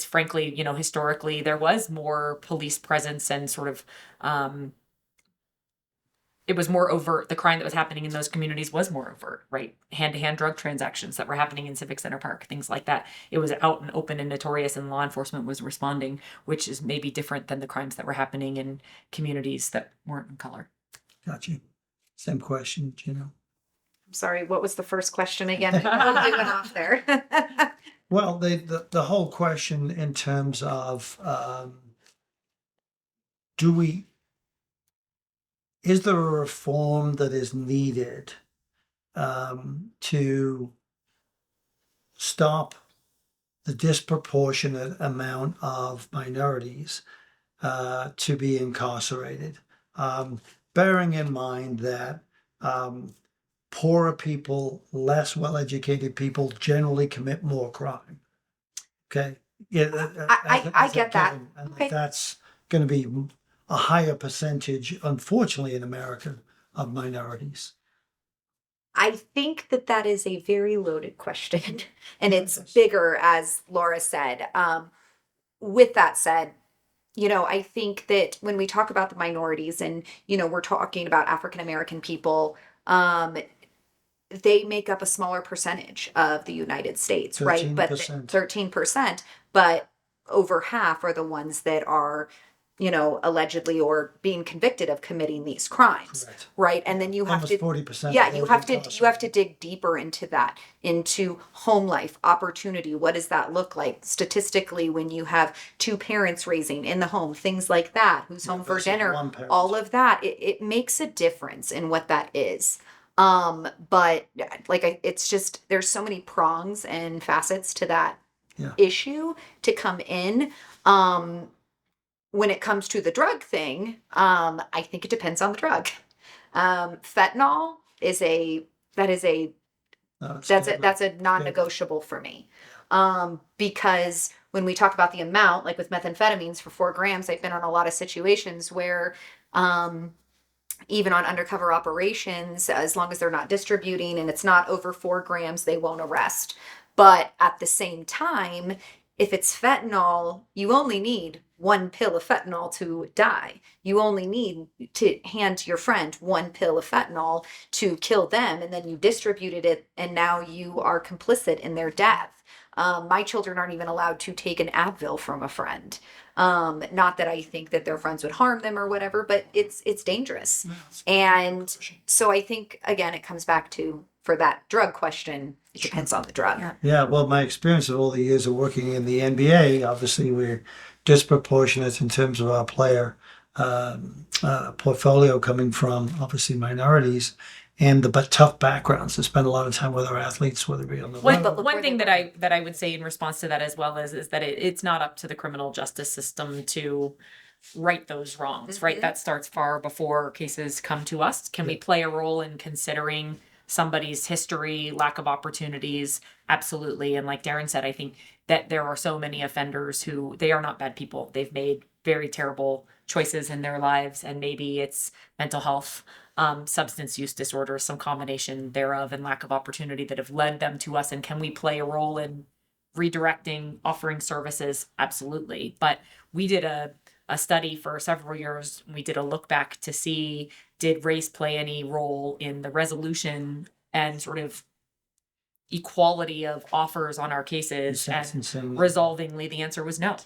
frankly, historically there was more police presence and sort of, it was more overt. The crime that was happening in those communities was more overt, right? Hand-to-hand drug transactions that were happening in Civic Center Park, things like that. It was out and open and notorious, and law enforcement was responding, which is maybe different than the crimes that were happening in communities that weren't in color. Gotcha. Same question, Janelle. I'm sorry, what was the first question again? I totally went off there. Well, the whole question in terms of is there a reform that is needed to stop the disproportionate amount of minorities to be incarcerated? Bearing in mind that poorer people, less well-educated people generally commit more crime. Okay. Yeah, I get that. And Okay. that's going to be a higher percentage, unfortunately, in America of minorities. I think that is a very loaded question, and it's Yes. bigger, as Laura said. With that said, I think that when we talk about the minorities and, we're talking about African American people, they make up a smaller percentage of the United States, right? But 13%. 13%, but over half are the ones that are, allegedly or being convicted of committing these crimes, Correct. right? And then you have Almost to 40%. yeah, you have to dig deeper into that, into home life, opportunity. What does that look like statistically when you have two parents raising in the home, things like that, who's home for versus dinner, one parent. all of that. It makes a difference in what that is. But it's just, there's so many prongs and facets to that Yeah. issue to come in. When it comes to the drug thing, I think it depends on the drug. Fentanyl is a that's a non-negotiable for me. Because when we talk about the amount, like with methamphetamines for 4 grams, I've been on a lot of situations where, even on undercover operations, as long as they're not distributing and it's not over 4 grams, they won't arrest. But at the same time, if it's fentanyl, you only need 1 pill of fentanyl to die. You only need to hand to your friend 1 pill of fentanyl to kill them, and then you distributed it, and now you are complicit in their death. My children aren't even allowed to take an Advil from a friend. Not that I think that their friends would harm them or whatever, but it's dangerous. And so I think, again, it comes back to, for that drug question, it depends on the drug. Yeah, well, my experience of all the years of working in the NBA, obviously we're disproportionate in terms of our player portfolio coming from obviously minorities and the tough backgrounds to spend a lot of time with our athletes, whether it be on the road. One thing that I would say in response to that as well is that it's not up to the criminal justice system to right those wrongs, right? That starts far before cases come to us. Can we play a role in considering somebody's history, lack of opportunities? Absolutely. And like Darren said, I think that there are so many offenders who, they are not bad people. They've made very terrible choices in their lives, and maybe it's mental health, substance use disorders, some combination thereof, and lack of opportunity that have led them to us. And can we play a role in redirecting, offering services? Absolutely. But we did a study for several years. We did a look back to see, did race play any role in the resolution and sort of equality of offers on our cases and resolvingly? The answer was no.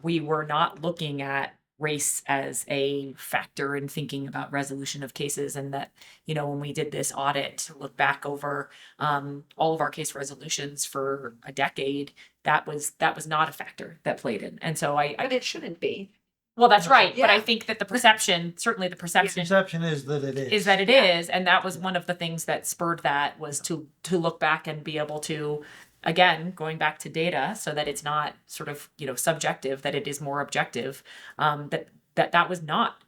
We were not looking at race as a factor in thinking about resolution of cases. And that, when we did this audit to look back over all of our case resolutions for a decade, that was not a factor that played in. And so But it shouldn't be. Well, that's right. Yeah. But I think that the perception is that it is. is. And that was one of the things that spurred that, was to look back and be able to, again, going back to data, so that it's not sort of, subjective, that it is more objective, that was not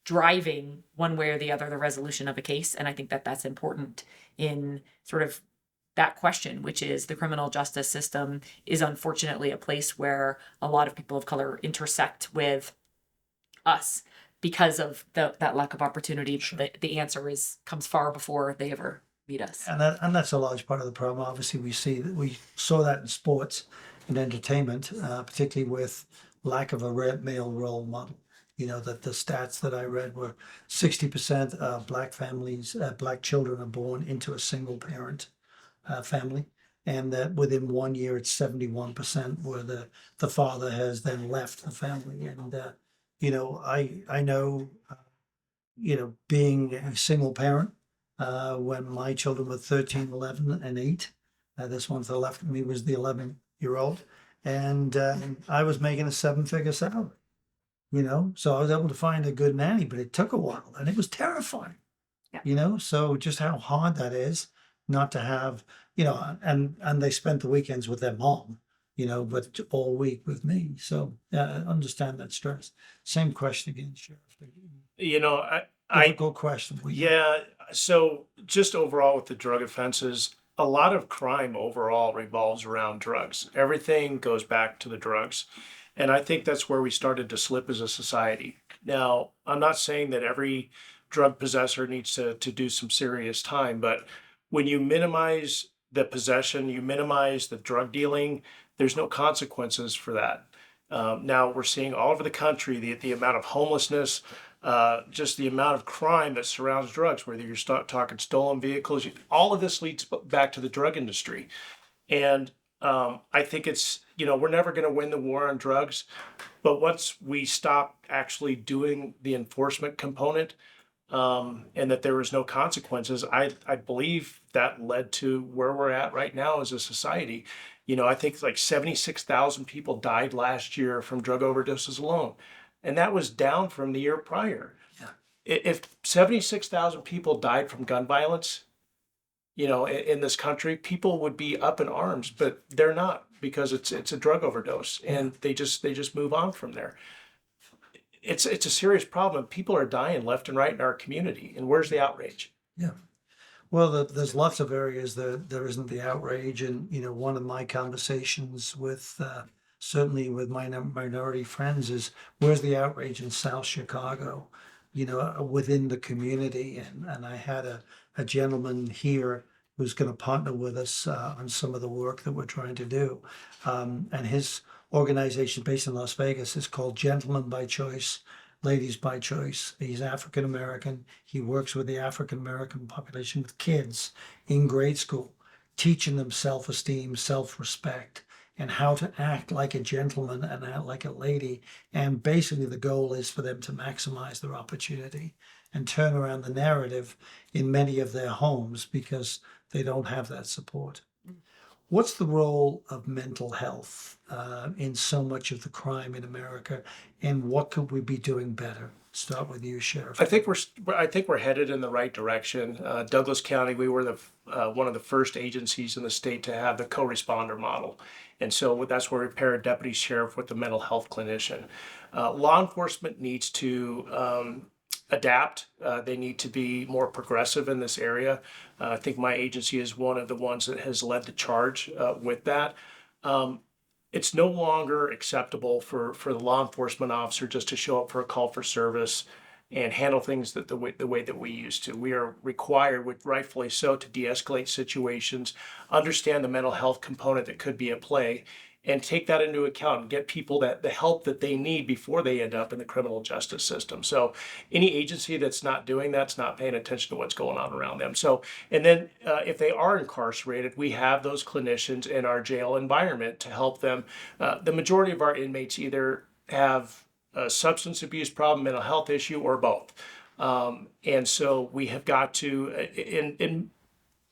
driving one way or the other the resolution of a case. And I think that that's important in sort of that question, which is the criminal justice system is unfortunately a place where a lot of people of color intersect with us. because of that lack of opportunity. The answer comes far before they ever meet us. And that's a large part of the problem. Obviously, we saw that in sports and entertainment, particularly with lack of a male role model. That the stats that I read were 60% of black families, black children are born into a single parent family, and that within 1 year it's 71% where the father has then left the family. And I know being a single parent, when my children were 13, 11, and 8, this one to the left of me was the 11-year-old, and I was making a 7-figure salary. So I was able to find a good nanny, but it took a while and it was terrifying. Yeah. So just how hard that is not to have, and they spent the weekends with their mom, but all week with me. So I understand that stress. Same question again, Sheriff. Difficult question. Yeah. So just overall with the drug offenses, a lot of crime overall revolves around drugs. Everything goes back to the drugs. And I think that's where we started to slip as a society. Now, I'm not saying that every drug possessor needs to do some serious time, but when you minimize the possession, you minimize the drug dealing, there's no consequences for that. Now we're seeing all over the country the amount of homelessness, just the amount of crime that surrounds drugs, whether you're talking stolen vehicles, all of this leads back to the drug industry. And I think it's, we're never going to win the war on drugs, but once we stop actually doing the enforcement component, and that there was no consequences, I believe that led to where we're at right now as a society. I think like 76,000 people died last year from drug overdoses alone, and that was down from the year prior. Yeah. If 76,000 people died from gun violence, in this country, people would be up in arms, but they're not, because it's a drug overdose, and they just move on from there. It's a serious problem. People are dying left and right in our community, and where's the outrage? Yeah. Well, there's lots of areas that there isn't the outrage, and one of my conversations with certainly with my minority friends is, where's the outrage in South Chicago? Within the community, and I had a gentleman here who's going to partner with us on some of the work that we're trying to do, and his organization based in Las Vegas is called Gentlemen by Choice, Ladies by Choice. He's African American. He works with the African American population, with kids in grade school, teaching them self-esteem, self-respect, and how to act like a gentleman and act like a lady. And basically the goal is for them to maximize their opportunity and turn around the narrative in many of their homes, because they don't have that support. What's the role of mental health in so much of the crime in America, and what could we be doing better? Start with you, Sheriff. I think we're headed in the right direction. Douglas County, we were one of the first agencies in the state to have the co-responder model, and so that's where we pair a deputy sheriff with a mental health clinician. Law enforcement needs to adapt. They need to be more progressive in this area. I think my agency is one of the ones that has led the charge with that. It's no longer acceptable for the law enforcement officer just to show up for a call for service and handle things the way that we used to. We are required, with rightfully so, to de-escalate situations, understand the mental health component that could be at play, and take that into account and get people the help that they need before they end up in the criminal justice system. So any agency that's not doing that's not paying attention to what's going on around them. So, and then if they are incarcerated, we have those clinicians in our jail environment to help them. The majority of our inmates either have a substance abuse problem, mental health issue, or both. And so we have got to, in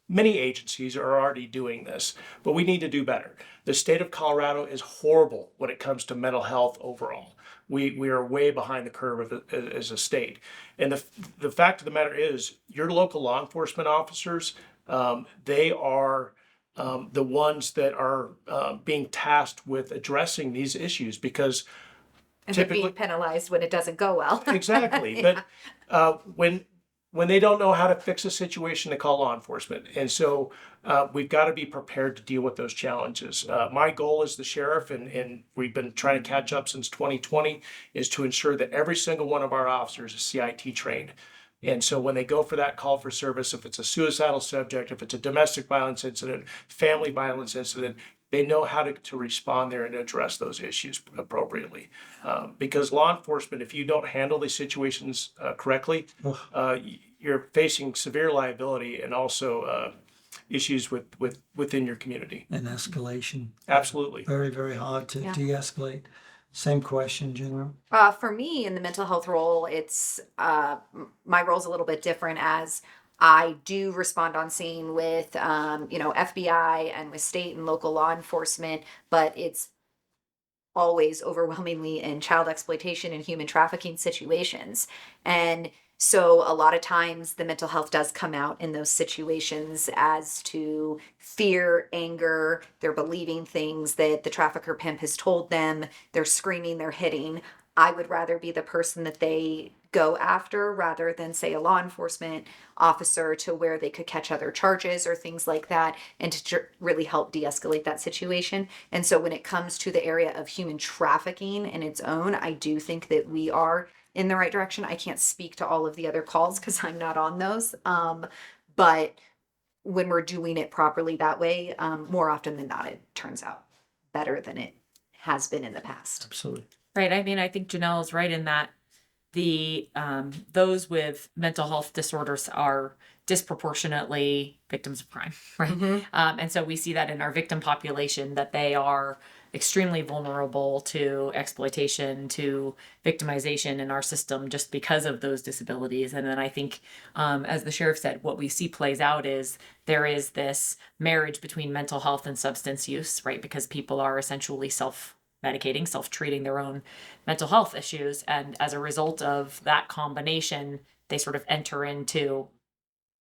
many agencies are already doing this, but we need to do better. The state of Colorado is horrible when it comes to mental health overall. We are way behind the curve as a state. And the fact of the matter is, your local law enforcement officers, they are the ones that are being tasked with addressing these issues, because and typically being penalized when it doesn't go well. Exactly. Yeah. But when when they don't know how to fix a situation, they call law enforcement. And so we've got to be prepared to deal with those challenges. My goal as the sheriff, and we've been trying to catch up since 2020, is to ensure that every single one of our officers is CIT trained. And so when they go for that call for service, if it's a suicidal subject, if it's a domestic violence incident, family violence incident, they know how to respond there and address those issues appropriately. Because law enforcement, if you don't handle these situations correctly, you're facing severe liability and also issues within your community. And escalation. Absolutely. Very, very hard to de-escalate. Same question, Janelle. For me in the mental health role, it's my role's a little bit different as I do respond on scene with FBI and with state and local law enforcement, but it's always overwhelmingly in child exploitation and human trafficking situations. And so a lot of times the mental health does come out in those situations as to fear, anger, they're believing things that the trafficker pimp has told them, they're screaming, they're hitting. I would rather be the person that they go after rather than say a law enforcement officer to where they could catch other charges or things like that and to really help de-escalate that situation. And so when it comes to the area of human trafficking in its own, I do think that we are in the right direction. I can't speak to all of the other calls because I'm not on those. But when we're doing it properly that way, more often than not, it turns out better than it has been in the past. Absolutely. Right. I mean, I think Janelle is right in that the those with mental health disorders are disproportionately victims of crime, right? And so we see that in our victim population that they are extremely vulnerable to exploitation, to victimization in our system just because of those disabilities. And then I think, as the sheriff said, what we see plays out is there is this marriage between mental health and substance use, right? Because people are essentially self-medicating, self-treating their own mental health issues. And as a result of that combination, they sort of enter into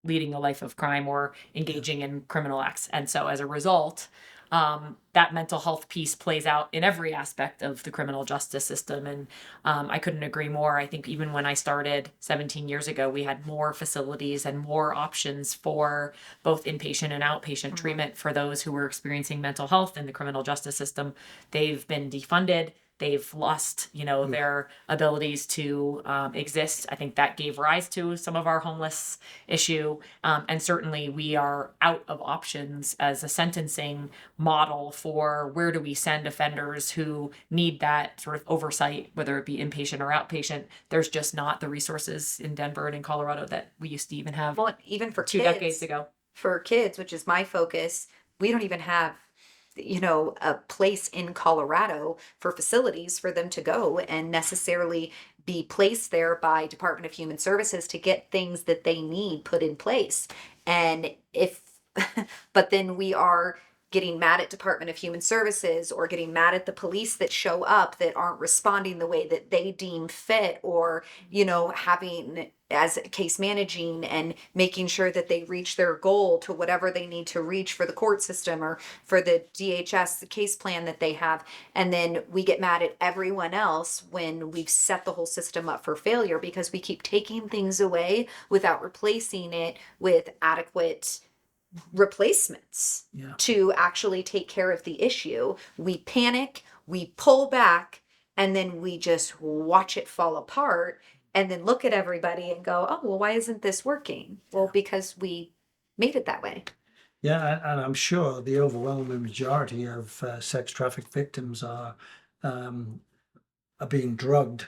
leading a life of crime or engaging in criminal acts. And so as a result, that mental health piece plays out in every aspect of the criminal justice system. And I couldn't agree more. I think even when I started 17 years ago, we had more facilities and more options for both inpatient and outpatient treatment for those who were experiencing mental health in the criminal justice system. They've been defunded. They've lost, their abilities to exist. I think that gave rise to some of our homeless issue. And certainly we are out of options as a sentencing model for where do we send offenders who need that sort of oversight, whether it be inpatient or outpatient. There's just not the resources in Denver and in Colorado that we used to even have. Well, even for 2 kids, decades ago. For kids, which is my focus, we don't even have a place in Colorado for facilities for them to go and necessarily be placed there by Department of Human Services to get things that they need put in place. And but then we are getting mad at Department of Human Services or getting mad at the police that show up that aren't responding the way that they deem fit, or, having as case managing and making sure that they reach their goal to whatever they need to reach for the court system or for the DHS case plan that they have. And then we get mad at everyone else when we've set the whole system up for failure because we keep taking things away without replacing it with adequate replacements to actually take care of the issue. We panic, we pull back, and then we just watch it fall apart and then look at everybody and go, oh, well, why isn't this working? Well, because we made it that way. Yeah, and I'm sure the overwhelming majority of sex traffic victims are being drugged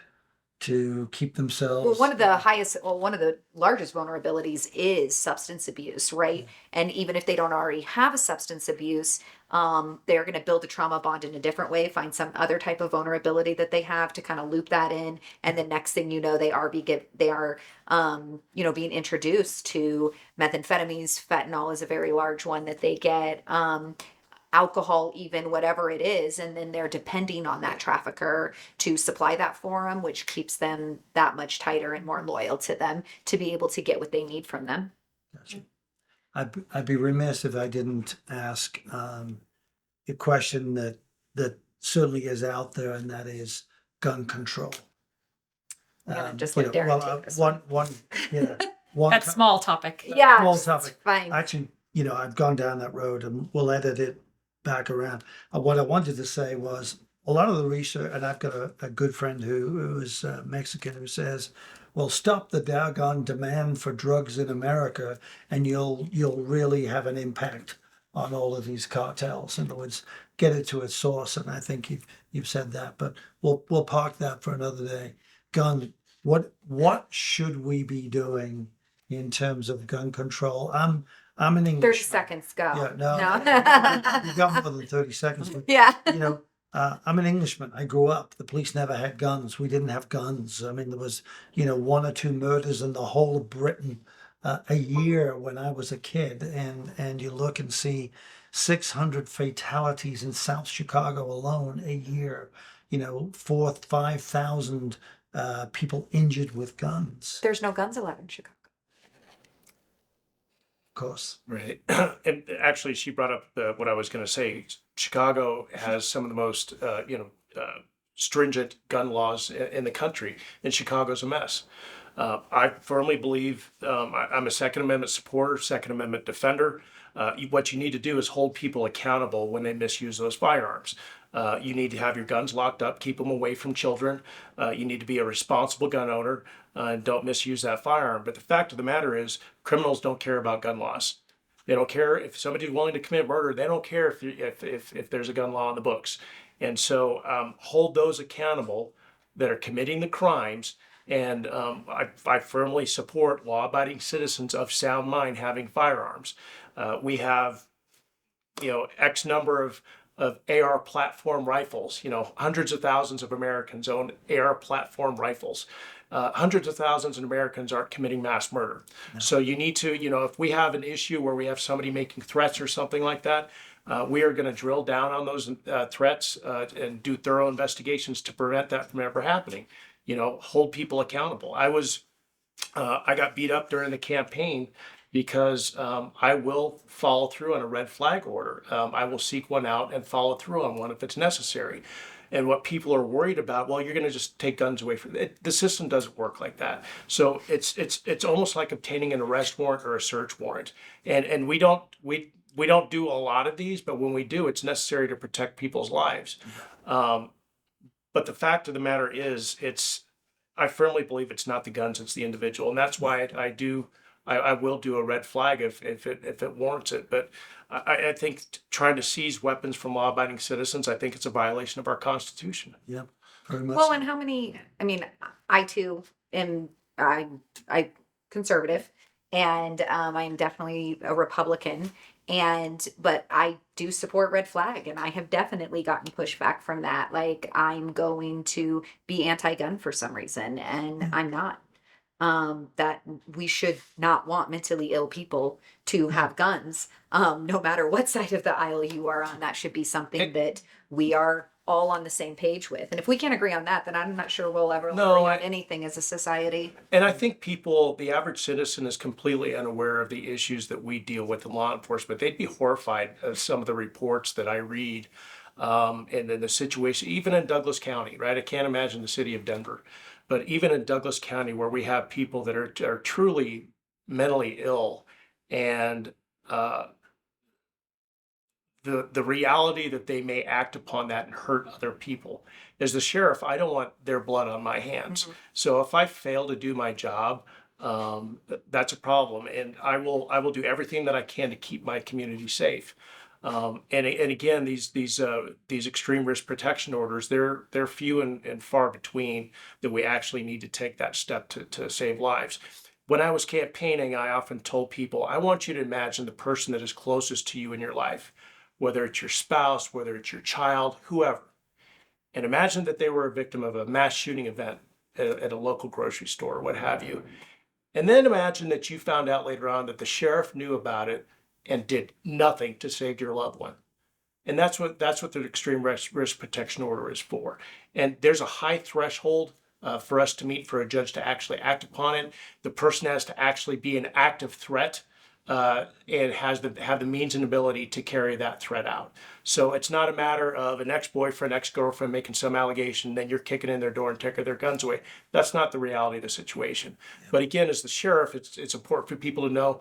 to keep themselves. Well, one of the largest vulnerabilities is substance abuse, right? And even if they don't already have a substance abuse, they're going to build a trauma bond in a different way, find some other type of vulnerability that they have to kind of loop that in. And the next thing you know, they are being introduced to methamphetamines. Fentanyl is a very large one that they get. Alcohol, even whatever it is, and then they're depending on that trafficker to supply that for them, which keeps them that much tighter and more loyal to them to be able to get what they need from them. Gotcha. I'd be remiss if I didn't ask a question that certainly is out there, and that is gun control. Just let Darren take this one. Yeah. one That's small topic. Yeah, small it's topic. fine. Actually, I've gone down that road and we'll edit it back around. What I wanted to say was a lot of the research, and I've got a good friend who is Mexican who says, well, stop the doggone demand for drugs in America and you'll really have an impact on all of these cartels. In other words, get it to its source. And I think you've said that, but we'll park that for another day. Gun, what should we be doing in terms of gun control? I'm an 30 Englishman. seconds, go. Yeah, no, No. you got more than 30 seconds. But, Yeah. I'm an Englishman. I grew up. The police never had guns. We didn't have guns. I mean, there was, one or two murders in the whole of Britain a year when I was a kid. And you look and see 600 fatalities in South Chicago alone a year. 5,000 people injured with guns. There's no guns allowed in Chicago. Of course. Right. And actually, she brought up what I was going to say. Chicago has some of the most, stringent gun laws in the country, and Chicago's a mess. I firmly believe I'm a Second Amendment supporter, Second Amendment defender. What you need to do is hold people accountable when they misuse those firearms. You need to have your guns locked up, keep them away from children. You need to be a responsible gun owner and don't misuse that firearm. But the fact of the matter is, criminals don't care about gun laws. They don't care if somebody's willing to commit murder. They don't care if there's a gun law in the books. And so hold those accountable that are committing the crimes. And I firmly support law-abiding citizens of sound mind having firearms. We have, X number of AR platform rifles. Hundreds of thousands of Americans own AR platform rifles. Hundreds of thousands of Americans aren't committing mass murder. No. So you need to, if we have an issue where we have somebody making threats or something like that, we are going to drill down on those threats and do thorough investigations to prevent that from ever happening. Hold people accountable. I got beat up during the campaign because I will follow through on a red flag order. I will seek one out and follow through on one if it's necessary. And what people are worried about, well, you're going to just take guns away from it. The system doesn't work like that. So it's almost like obtaining an arrest warrant or a search warrant. And we don't do a lot of these, but when we do, it's necessary to protect people's lives. But the fact of the matter is, I firmly believe it's not the guns, it's the individual. And that's why I will do a red flag if it warrants it. But I think trying to seize weapons from law-abiding citizens, I think it's a violation of our Constitution. Yeah, very much. Well, So. and how many? I mean, I too am I conservative, and I am definitely a Republican. But I do support red flag, and I have definitely gotten pushback from that. Like, I'm going to be anti-gun for some reason, and I'm not. That we should not want mentally ill people to have guns, no matter what side of the aisle you are on. That should be something that we are all on the same page with. And if we can't agree on that, then I'm not sure we'll ever agree on anything as a society. And I think the average citizen is completely unaware of the issues that we deal with in law enforcement. They'd be horrified of some of the reports that I read. And then the situation, even in Douglas County, right? I can't imagine the city of Denver. But even in Douglas County, where we have people that are truly mentally ill, and the reality that they may act upon that and hurt other people. As the sheriff, I don't want their blood on my hands. Mm-hmm. So if I fail to do my job, that's a problem, and I will do everything that I can to keep my community safe. And again, these extreme risk protection orders, they're few and far between that we actually need to take that step to save lives. When I was campaigning, I often told people, I want you to imagine the person that is closest to you in your life, whether it's your spouse, whether it's your child, whoever. And imagine that they were a victim of a mass shooting event at a local grocery store, what have you. And then imagine that you found out later on that the sheriff knew about it and did nothing to save your loved one. And that's what the extreme risk protection order is for. And there's a high threshold for us to meet for a judge to actually act upon it. The person has to actually be an active threat and have the means and ability to carry that threat out. So it's not a matter of an ex-boyfriend, ex-girlfriend making some allegation, then you're kicking in their door and taking their guns away. That's not the reality of the situation. But again, as the sheriff, it's important for people to know,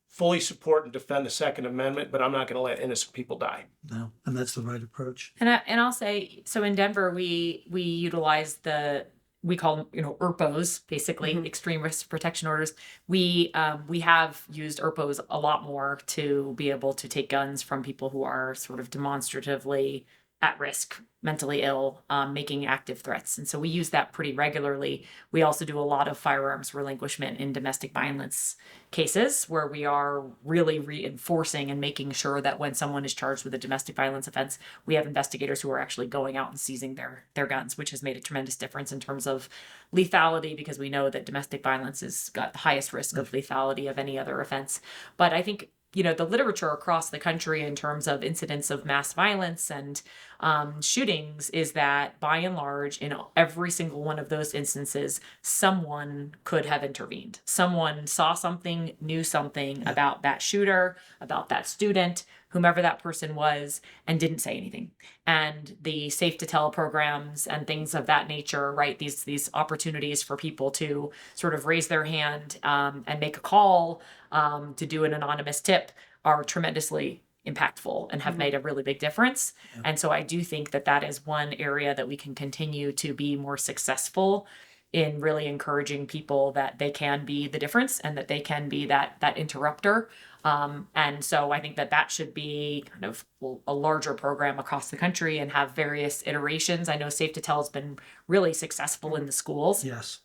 fully support and defend the Second Amendment, but I'm not going to let innocent people die. No, and that's the right approach. And I'll say, so in Denver, we utilize we call them, ERPOs, basically extreme risk protection orders. We have used ERPOs a lot more to be able to take guns from people who are sort of demonstratively at risk, mentally ill, making active threats. And so we use that pretty regularly. We also do a lot of firearms relinquishment in domestic violence cases where we are really reinforcing and making sure that when someone is charged with a domestic violence offense, we have investigators who are actually going out and seizing their guns, which has made a tremendous difference in terms of lethality, because we know that domestic violence has got the highest risk of lethality of any other offense. But I think the literature across the country in terms of incidents of mass violence and shootings is that by and large, in every single one of those instances, someone could have intervened. Someone saw something, knew something about that shooter, about that student, whomever that person was, and didn't say anything. And the safe to tell programs and things of that nature, right? These opportunities for people to sort of raise their hand and make a call to do an anonymous tip are tremendously impactful and have made a really big difference. Yeah. And so I do think that is one area that we can continue to be more successful in, really encouraging people that they can be the difference and that they can be that interrupter. And so I think that should be kind of a larger program across the country and have various iterations. I know Safe to Tell has been really successful in the schools. Yes.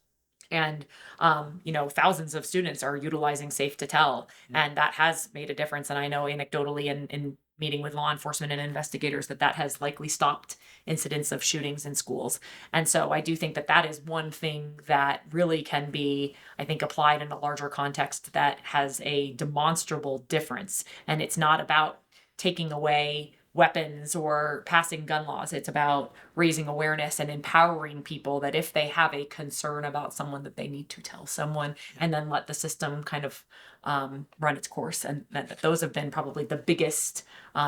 And, thousands of students are utilizing Safe to Tell, and that has made a difference. And I know anecdotally in meeting with law enforcement and investigators that has likely stopped incidents of shootings in schools. And so I do think that is one thing that really can be, I think, applied in a larger context that has a demonstrable difference. And it's not about taking away weapons or passing gun laws. It's about raising awareness and empowering people that if they have a concern about someone, that they need to tell someone and then let the system kind of run its course. And that those have been probably the biggest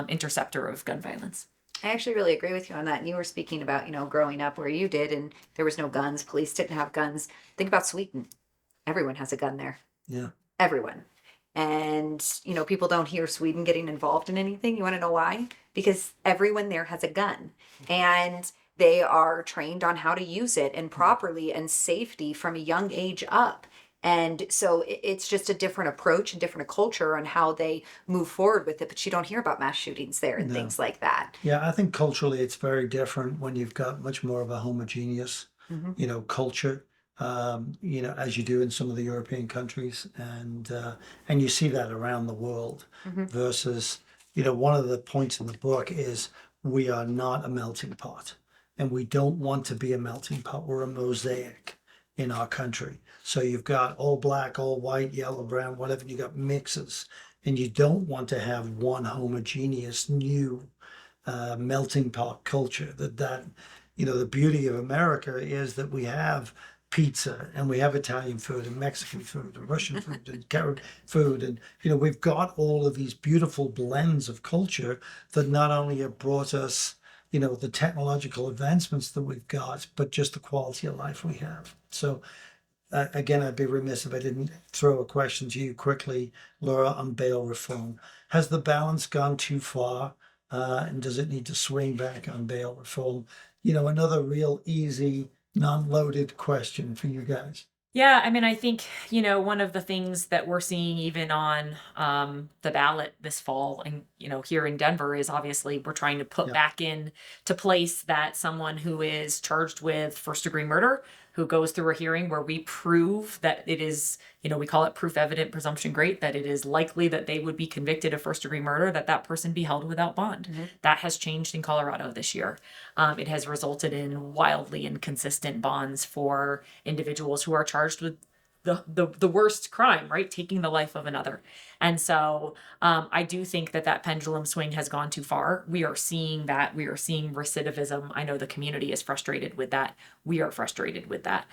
interceptor of gun violence. I actually really agree with you on that. And you were speaking about, growing up where you did and there was no guns. Police didn't have guns. Think about Sweden. Everyone has a gun there. Yeah. Everyone. And, people don't hear Sweden getting involved in anything. You want to know why? Because everyone there has a gun and they are trained on how to use it and properly and safety from a young age up. And so it's just a different approach and different culture on how they move forward with it. But you don't hear about mass shootings there and things like that. Yeah, I think culturally it's very different when you've got much more of a homogeneous, culture. As you do in some of the European countries, and you see that around the world. Versus, one of the points in the book is we are not a melting pot, and we don't want to be a melting pot. We're a mosaic in our country. So you've got all black, all white, yellow, brown, whatever. You got mixes, and you don't want to have one homogeneous new melting pot culture. The beauty of America is that we have pizza and we have Italian food and Mexican food and Russian food and carrot food, and we've got all of these beautiful blends of culture that not only have brought us the technological advancements that we've got, but just the quality of life we have. So again, I'd be remiss if I didn't throw a question to you quickly, Laura, on bail reform. Has the balance gone too far, and does it need to swing back on bail reform? Another real easy, non-loaded question for you guys. Yeah, I mean, I think, one of the things that we're seeing even on the ballot this fall and, here in Denver is obviously we're trying to put back in to place that someone who is charged with first-degree murder, who goes through a hearing where we prove that it is, we call it proof evident presumption great, that it is likely that they would be convicted of first-degree murder, that person be held without bond. That has changed in Colorado this year. It has resulted in wildly inconsistent bonds for individuals who are charged with the worst crime, right? Taking the life of another. And so I do think that pendulum swing has gone too far. We are seeing that. We are seeing recidivism. I know the community is frustrated with that. We are frustrated with that.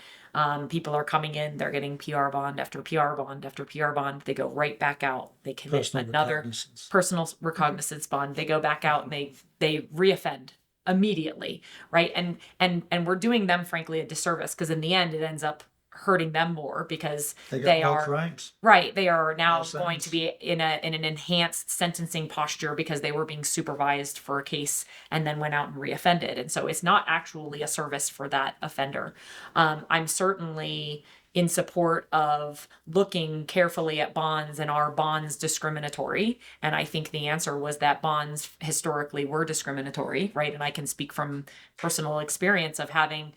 People are coming in, they're getting PR bond after PR bond after PR bond. They go right back out. They commit Personal another recognizance. personal recognizance bond. They go back out and they reoffend immediately, right? And we're doing them, frankly, a disservice, because in the end it ends up hurting them more, because They got they no are crimes. right. They are now No going sentence. to be in an enhanced sentencing posture because they were being supervised for a case and then went out and reoffended. And so it's not actually a service for that offender. I'm certainly in support of looking carefully at bonds, and are bonds discriminatory? And I think the answer was that bonds historically were discriminatory, right? And I can speak from personal experience of having,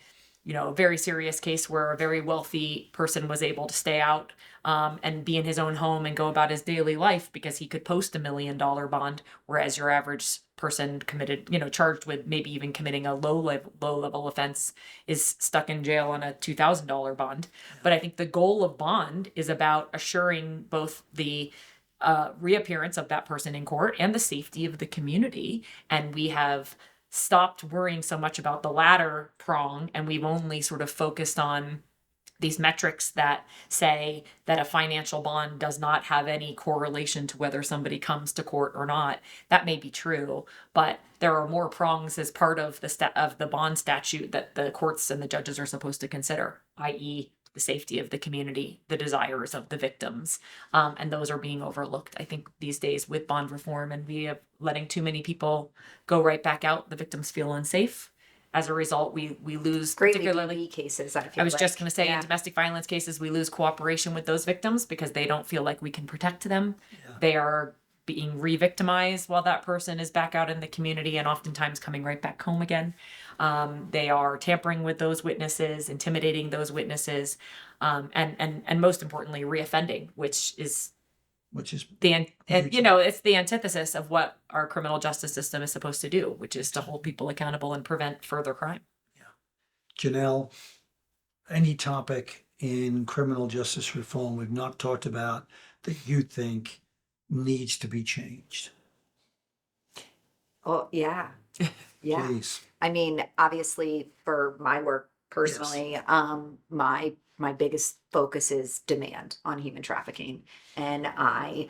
a very serious case where a very wealthy person was able to stay out and be in his own home and go about his daily life because he could post $1 million bond, whereas your average person committed, charged with maybe even committing a low level offense, is stuck in jail on a $2,000 bond. But I think the goal of bond is about assuring both the reappearance of that person in court and the safety of the community. And we have stopped worrying so much about the latter prong, and we've only sort of focused on these metrics that say that a financial bond does not have any correlation to whether somebody comes to court or not. That may be true, but there are more prongs as part of the bond statute that the courts and the judges are supposed to consider, i.e., the safety of the community, the desires of the victims, and those are being overlooked, I think, these days with bond reform, and we are letting too many people go right back out. The victims feel unsafe. As a result, we lose, Greatly particularly BB cases, I feel I was like. just going to say, Yeah. in domestic violence cases, we lose cooperation with those victims because they don't feel like we can protect them. Yeah. They are being re-victimized while that person is back out in the community, and oftentimes coming right back home again. They are tampering with those witnesses, intimidating those witnesses, and most importantly, reoffending, which is Which is it's the antithesis of what our criminal justice system is supposed to do, which is to hold people accountable and prevent further crime. Janelle, any topic in criminal justice reform we've not talked about that you think needs to be changed? Oh, yeah. Yeah. Please. I mean, obviously, for my work personally, my biggest focus is demand on human trafficking, and I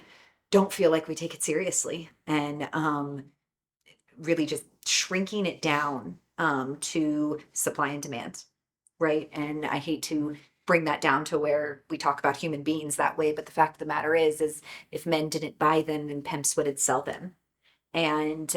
don't feel like we take it seriously, and really just shrinking it down to supply and demand, right? And I hate to bring that down to where we talk about human beings that way, but the fact of the matter is if men didn't buy them, then pimps wouldn't sell them. And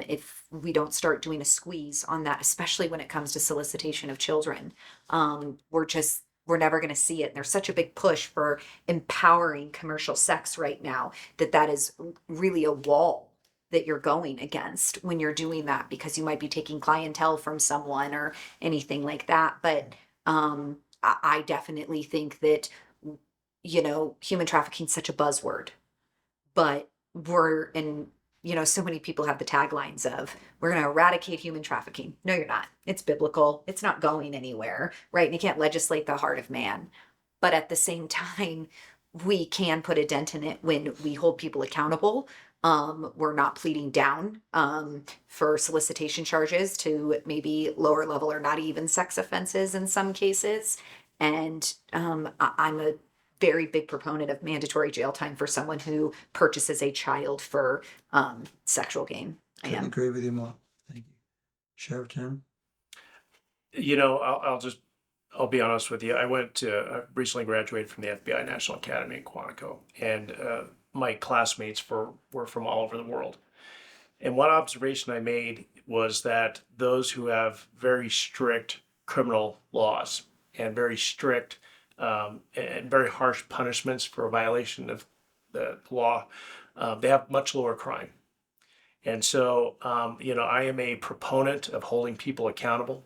if we don't start doing a squeeze on that, especially when it comes to solicitation of children, we're never going to see it. And there's such a big push for empowering commercial sex right now that is really a wall that you're going against when you're doing that, because you might be taking clientele from someone or anything like that. But I definitely think that, human trafficking is such a buzzword, but so many people have the taglines of, we're going to eradicate human trafficking. No, you're not. It's biblical. It's not going anywhere, right? And you can't legislate the heart of man. But at the same time, we can put a dent in it when we hold people accountable. We're not pleading down for solicitation charges to maybe lower level or not even sex offenses in some cases. And I'm a very big proponent of mandatory jail time for someone who purchases a child for sexual gain. I Couldn't am. agree with you more. Thank you. Sheriff Tim? I'll be honest with you. I recently graduated from the FBI National Academy in Quantico, and my classmates were from all over the world. And one observation I made was that those who have very strict criminal laws and very strict and very harsh punishments for a violation of the law, they have much lower crime. And so, I am a proponent of holding people accountable.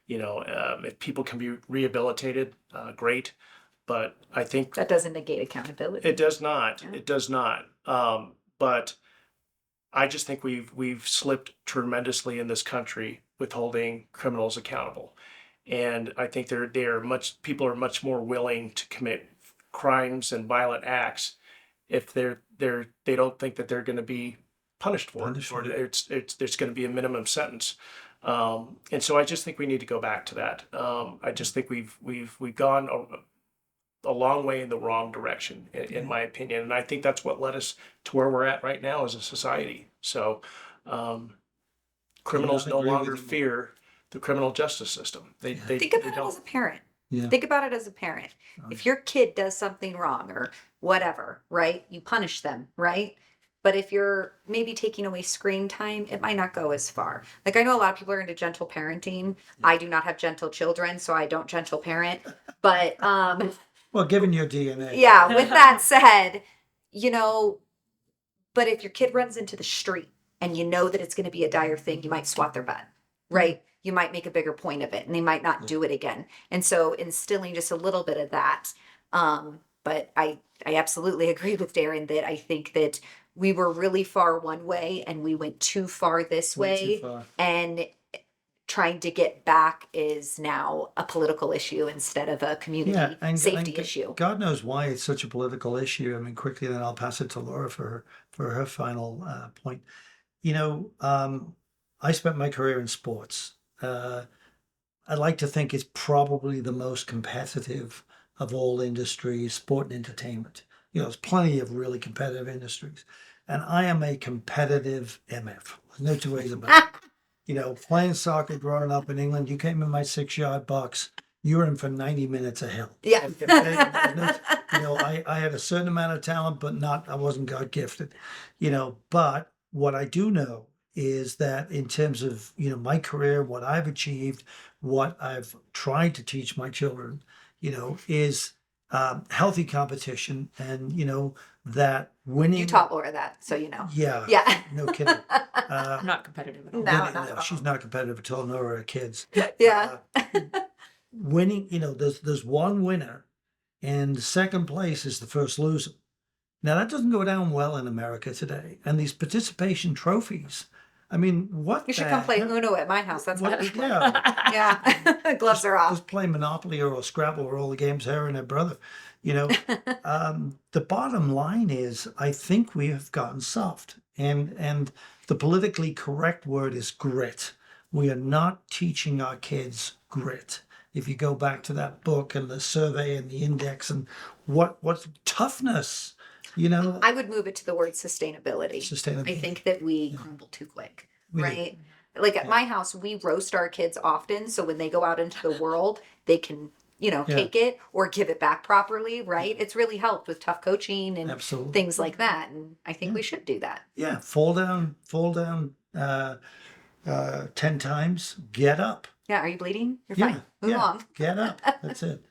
If people can be rehabilitated, great. But I think That doesn't negate accountability. it does not. Yeah. It does not. But I just think we've slipped tremendously in this country with holding criminals accountable. And I think people are much more willing to commit crimes and violent acts if they don't think that they're going to be punished for it, or there's going to be a minimum sentence. And so I just think we need to go back to that. I just think we've gone a long way in the wrong direction, in my opinion, and I think that's what led us to where we're at right now as a society. So criminals no longer fear the criminal justice system. They Think about it as a parent. Think about it as a parent. If your kid does something wrong or whatever, right? You punish them, right? But if you're maybe taking away screen time, it might not go as far. Like, I know a lot of people are into gentle parenting. I do not have gentle children, so I don't gentle parent. But well, given your DNA. yeah, with that said, you know, but if your kid runs into the street and you know that it's going to be a dire thing, you might swat their butt, right? You might make a bigger point of it and they might not do it again. And so instilling just a little bit of that. But I absolutely agree with Darren that I think that we were really far one way and we went too far this way. And trying to get back is now a political issue instead of a community safety issue. God knows why it's such a political issue. I mean, quickly, then I'll pass it to Laura for her final point. You know, I spent my career in sports. I like to think it's probably the most competitive of all industries, sport and entertainment. You know, there's plenty of really competitive industries. And I am a competitive MF. There's no two ways about it. You know, playing soccer growing up in England, you came in my 6-yard box, you were in for 90 minutes of hell. Yeah. You know, I had a certain amount of talent, but I wasn't God gifted. You know, but what I do know is that in terms of, you know, my career, what I've achieved, what I've tried to teach my children, you know, is healthy competition, and, you know, that winning. You taught Laura that, so you know. Yeah. Yeah. No kidding. Not competitive at all. No, not at all. She's not competitive at all, nor are her kids. Yeah. Winning, you know, there's one winner, and second place is the first loser. Now, that doesn't go down well in America today. And these participation trophies, I mean, what You should come play Uno at my house. That's what we play. Yeah. Yeah. Gloves are off. Just play Monopoly or Scrabble or all the games her and her brother. You know, the bottom line is, I think we have gotten soft. And the politically correct word is grit. We are not teaching our kids grit. If you go back to that book and the survey and the index and what's toughness, you know. I would move it to the word sustainability. Sustainability. I think that we crumble too quick, We do. right? Like at my house, we roast our kids often. So when they go out into the world, they can, you know, take it or give it back properly, right? It's really helped with tough coaching and Absolutely. things like that. And I think we should do that. Yeah, fall down 10 times, get up. Yeah. Are you bleeding? You're Yeah, fine. Move along. Get up. That's it.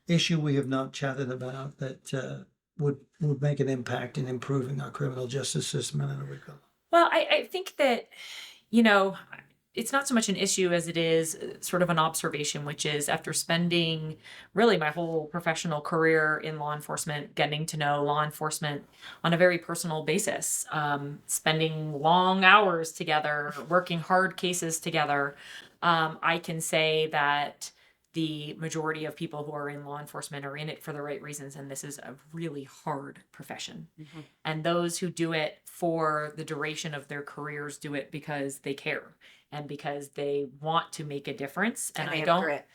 Issue we have not chatted about that would make an impact in improving our criminal justice system in Puerto Rico. Well, I think that, you know, it's not so much an issue as it is sort of an observation, which is after spending really my whole professional career in law enforcement, getting to know law enforcement on a very personal basis, spending long hours together, working hard cases together, I can say that the majority of people who are in law enforcement are in it for the right reasons, and this is a really hard profession. Mm-hmm. And those who do it for the duration of their careers do it because they care and because they want to make a difference. And they I have don't grit.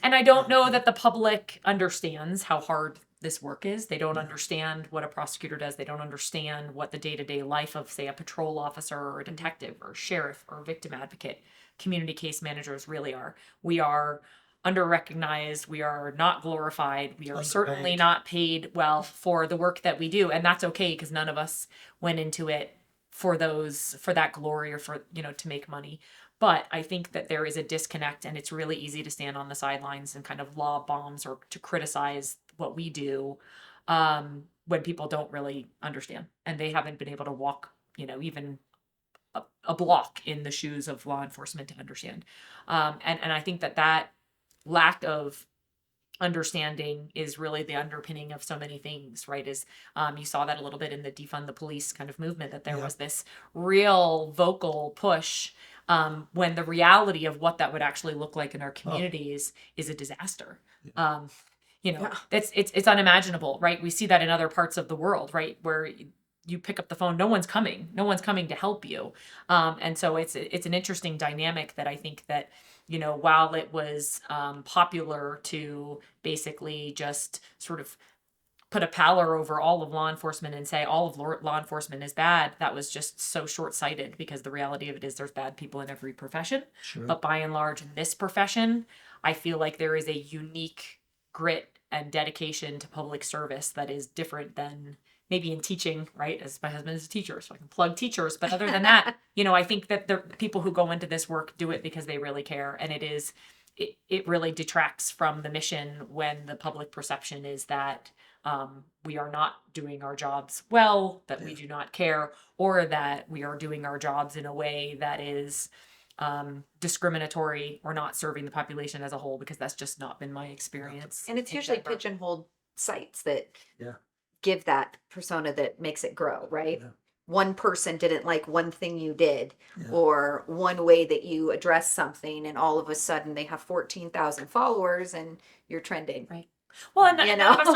and I don't know that the public understands how hard this work is. They don't understand what a prosecutor does. They don't understand what the day-to-day life of, say, a patrol officer or a detective or sheriff or victim advocate, community case managers really are. We are under-recognized. We are not glorified. We are certainly not paid well for the work that we do. And that's okay, because none of us went into it for that glory or for, you know, to make money. But I think that there is a disconnect, and it's really easy to stand on the sidelines and kind of lob bombs or to criticize what we do when people don't really understand and they haven't been able to walk, you know, even a block in the shoes of law enforcement to understand. And I think that lack of understanding is really the underpinning of so many things, right? Is you saw that a little bit in the defund the police kind of movement, that there was this real vocal push when the reality of what that would actually look like in our communities is a disaster. it's unimaginable, right? We see that in other parts of the world, right? Where you pick up the phone, no one's coming to help you. And so it's an interesting dynamic that I think that, while it was popular to basically just sort of put a pallor over all of law enforcement and say all of law enforcement is bad, that was just so short-sighted, because the reality of it is there's bad people in every profession. Sure. But by and large, in this profession, I feel like there is a unique grit and dedication to public service that is different than maybe in teaching, right? As my husband is a teacher, so I can plug teachers. But other than that, I think that the people who go into this work do it because they really care. And it really detracts from the mission when the public perception is that we are not doing our jobs well, that we do not care, or that we are doing our jobs in a way that is discriminatory or not serving the population as a whole, because that's just not been my experience. And it's in usually Denver. pigeonholed sites that Yeah. give that persona that makes it grow, right? Yeah. One person didn't like one thing you did, Yeah. or one way that you address something, and all of a sudden they have 14,000 followers and you're trending. Right. Well, and You none of know?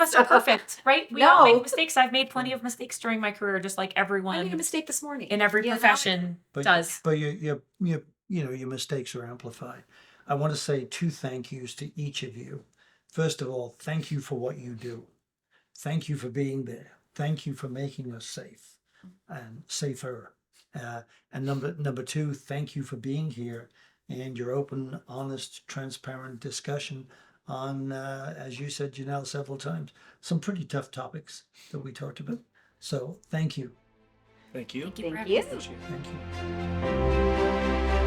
us are perfect, right? We all No. make mistakes. I've made plenty of mistakes during my career, just like I made a everyone mistake this morning. in every You know? profession does. But your mistakes are amplified. I want to say 2 thank yous to each of you. First of all, thank you for what you do. Thank you for being there. Thank you for making us safe and safer. And number 2, thank you for being here and your open, honest, transparent discussion on, as you said, Janelle, several times, some pretty tough topics that we talked about. So thank you. Thank you. Thank you for Thank having you. us. Thank you.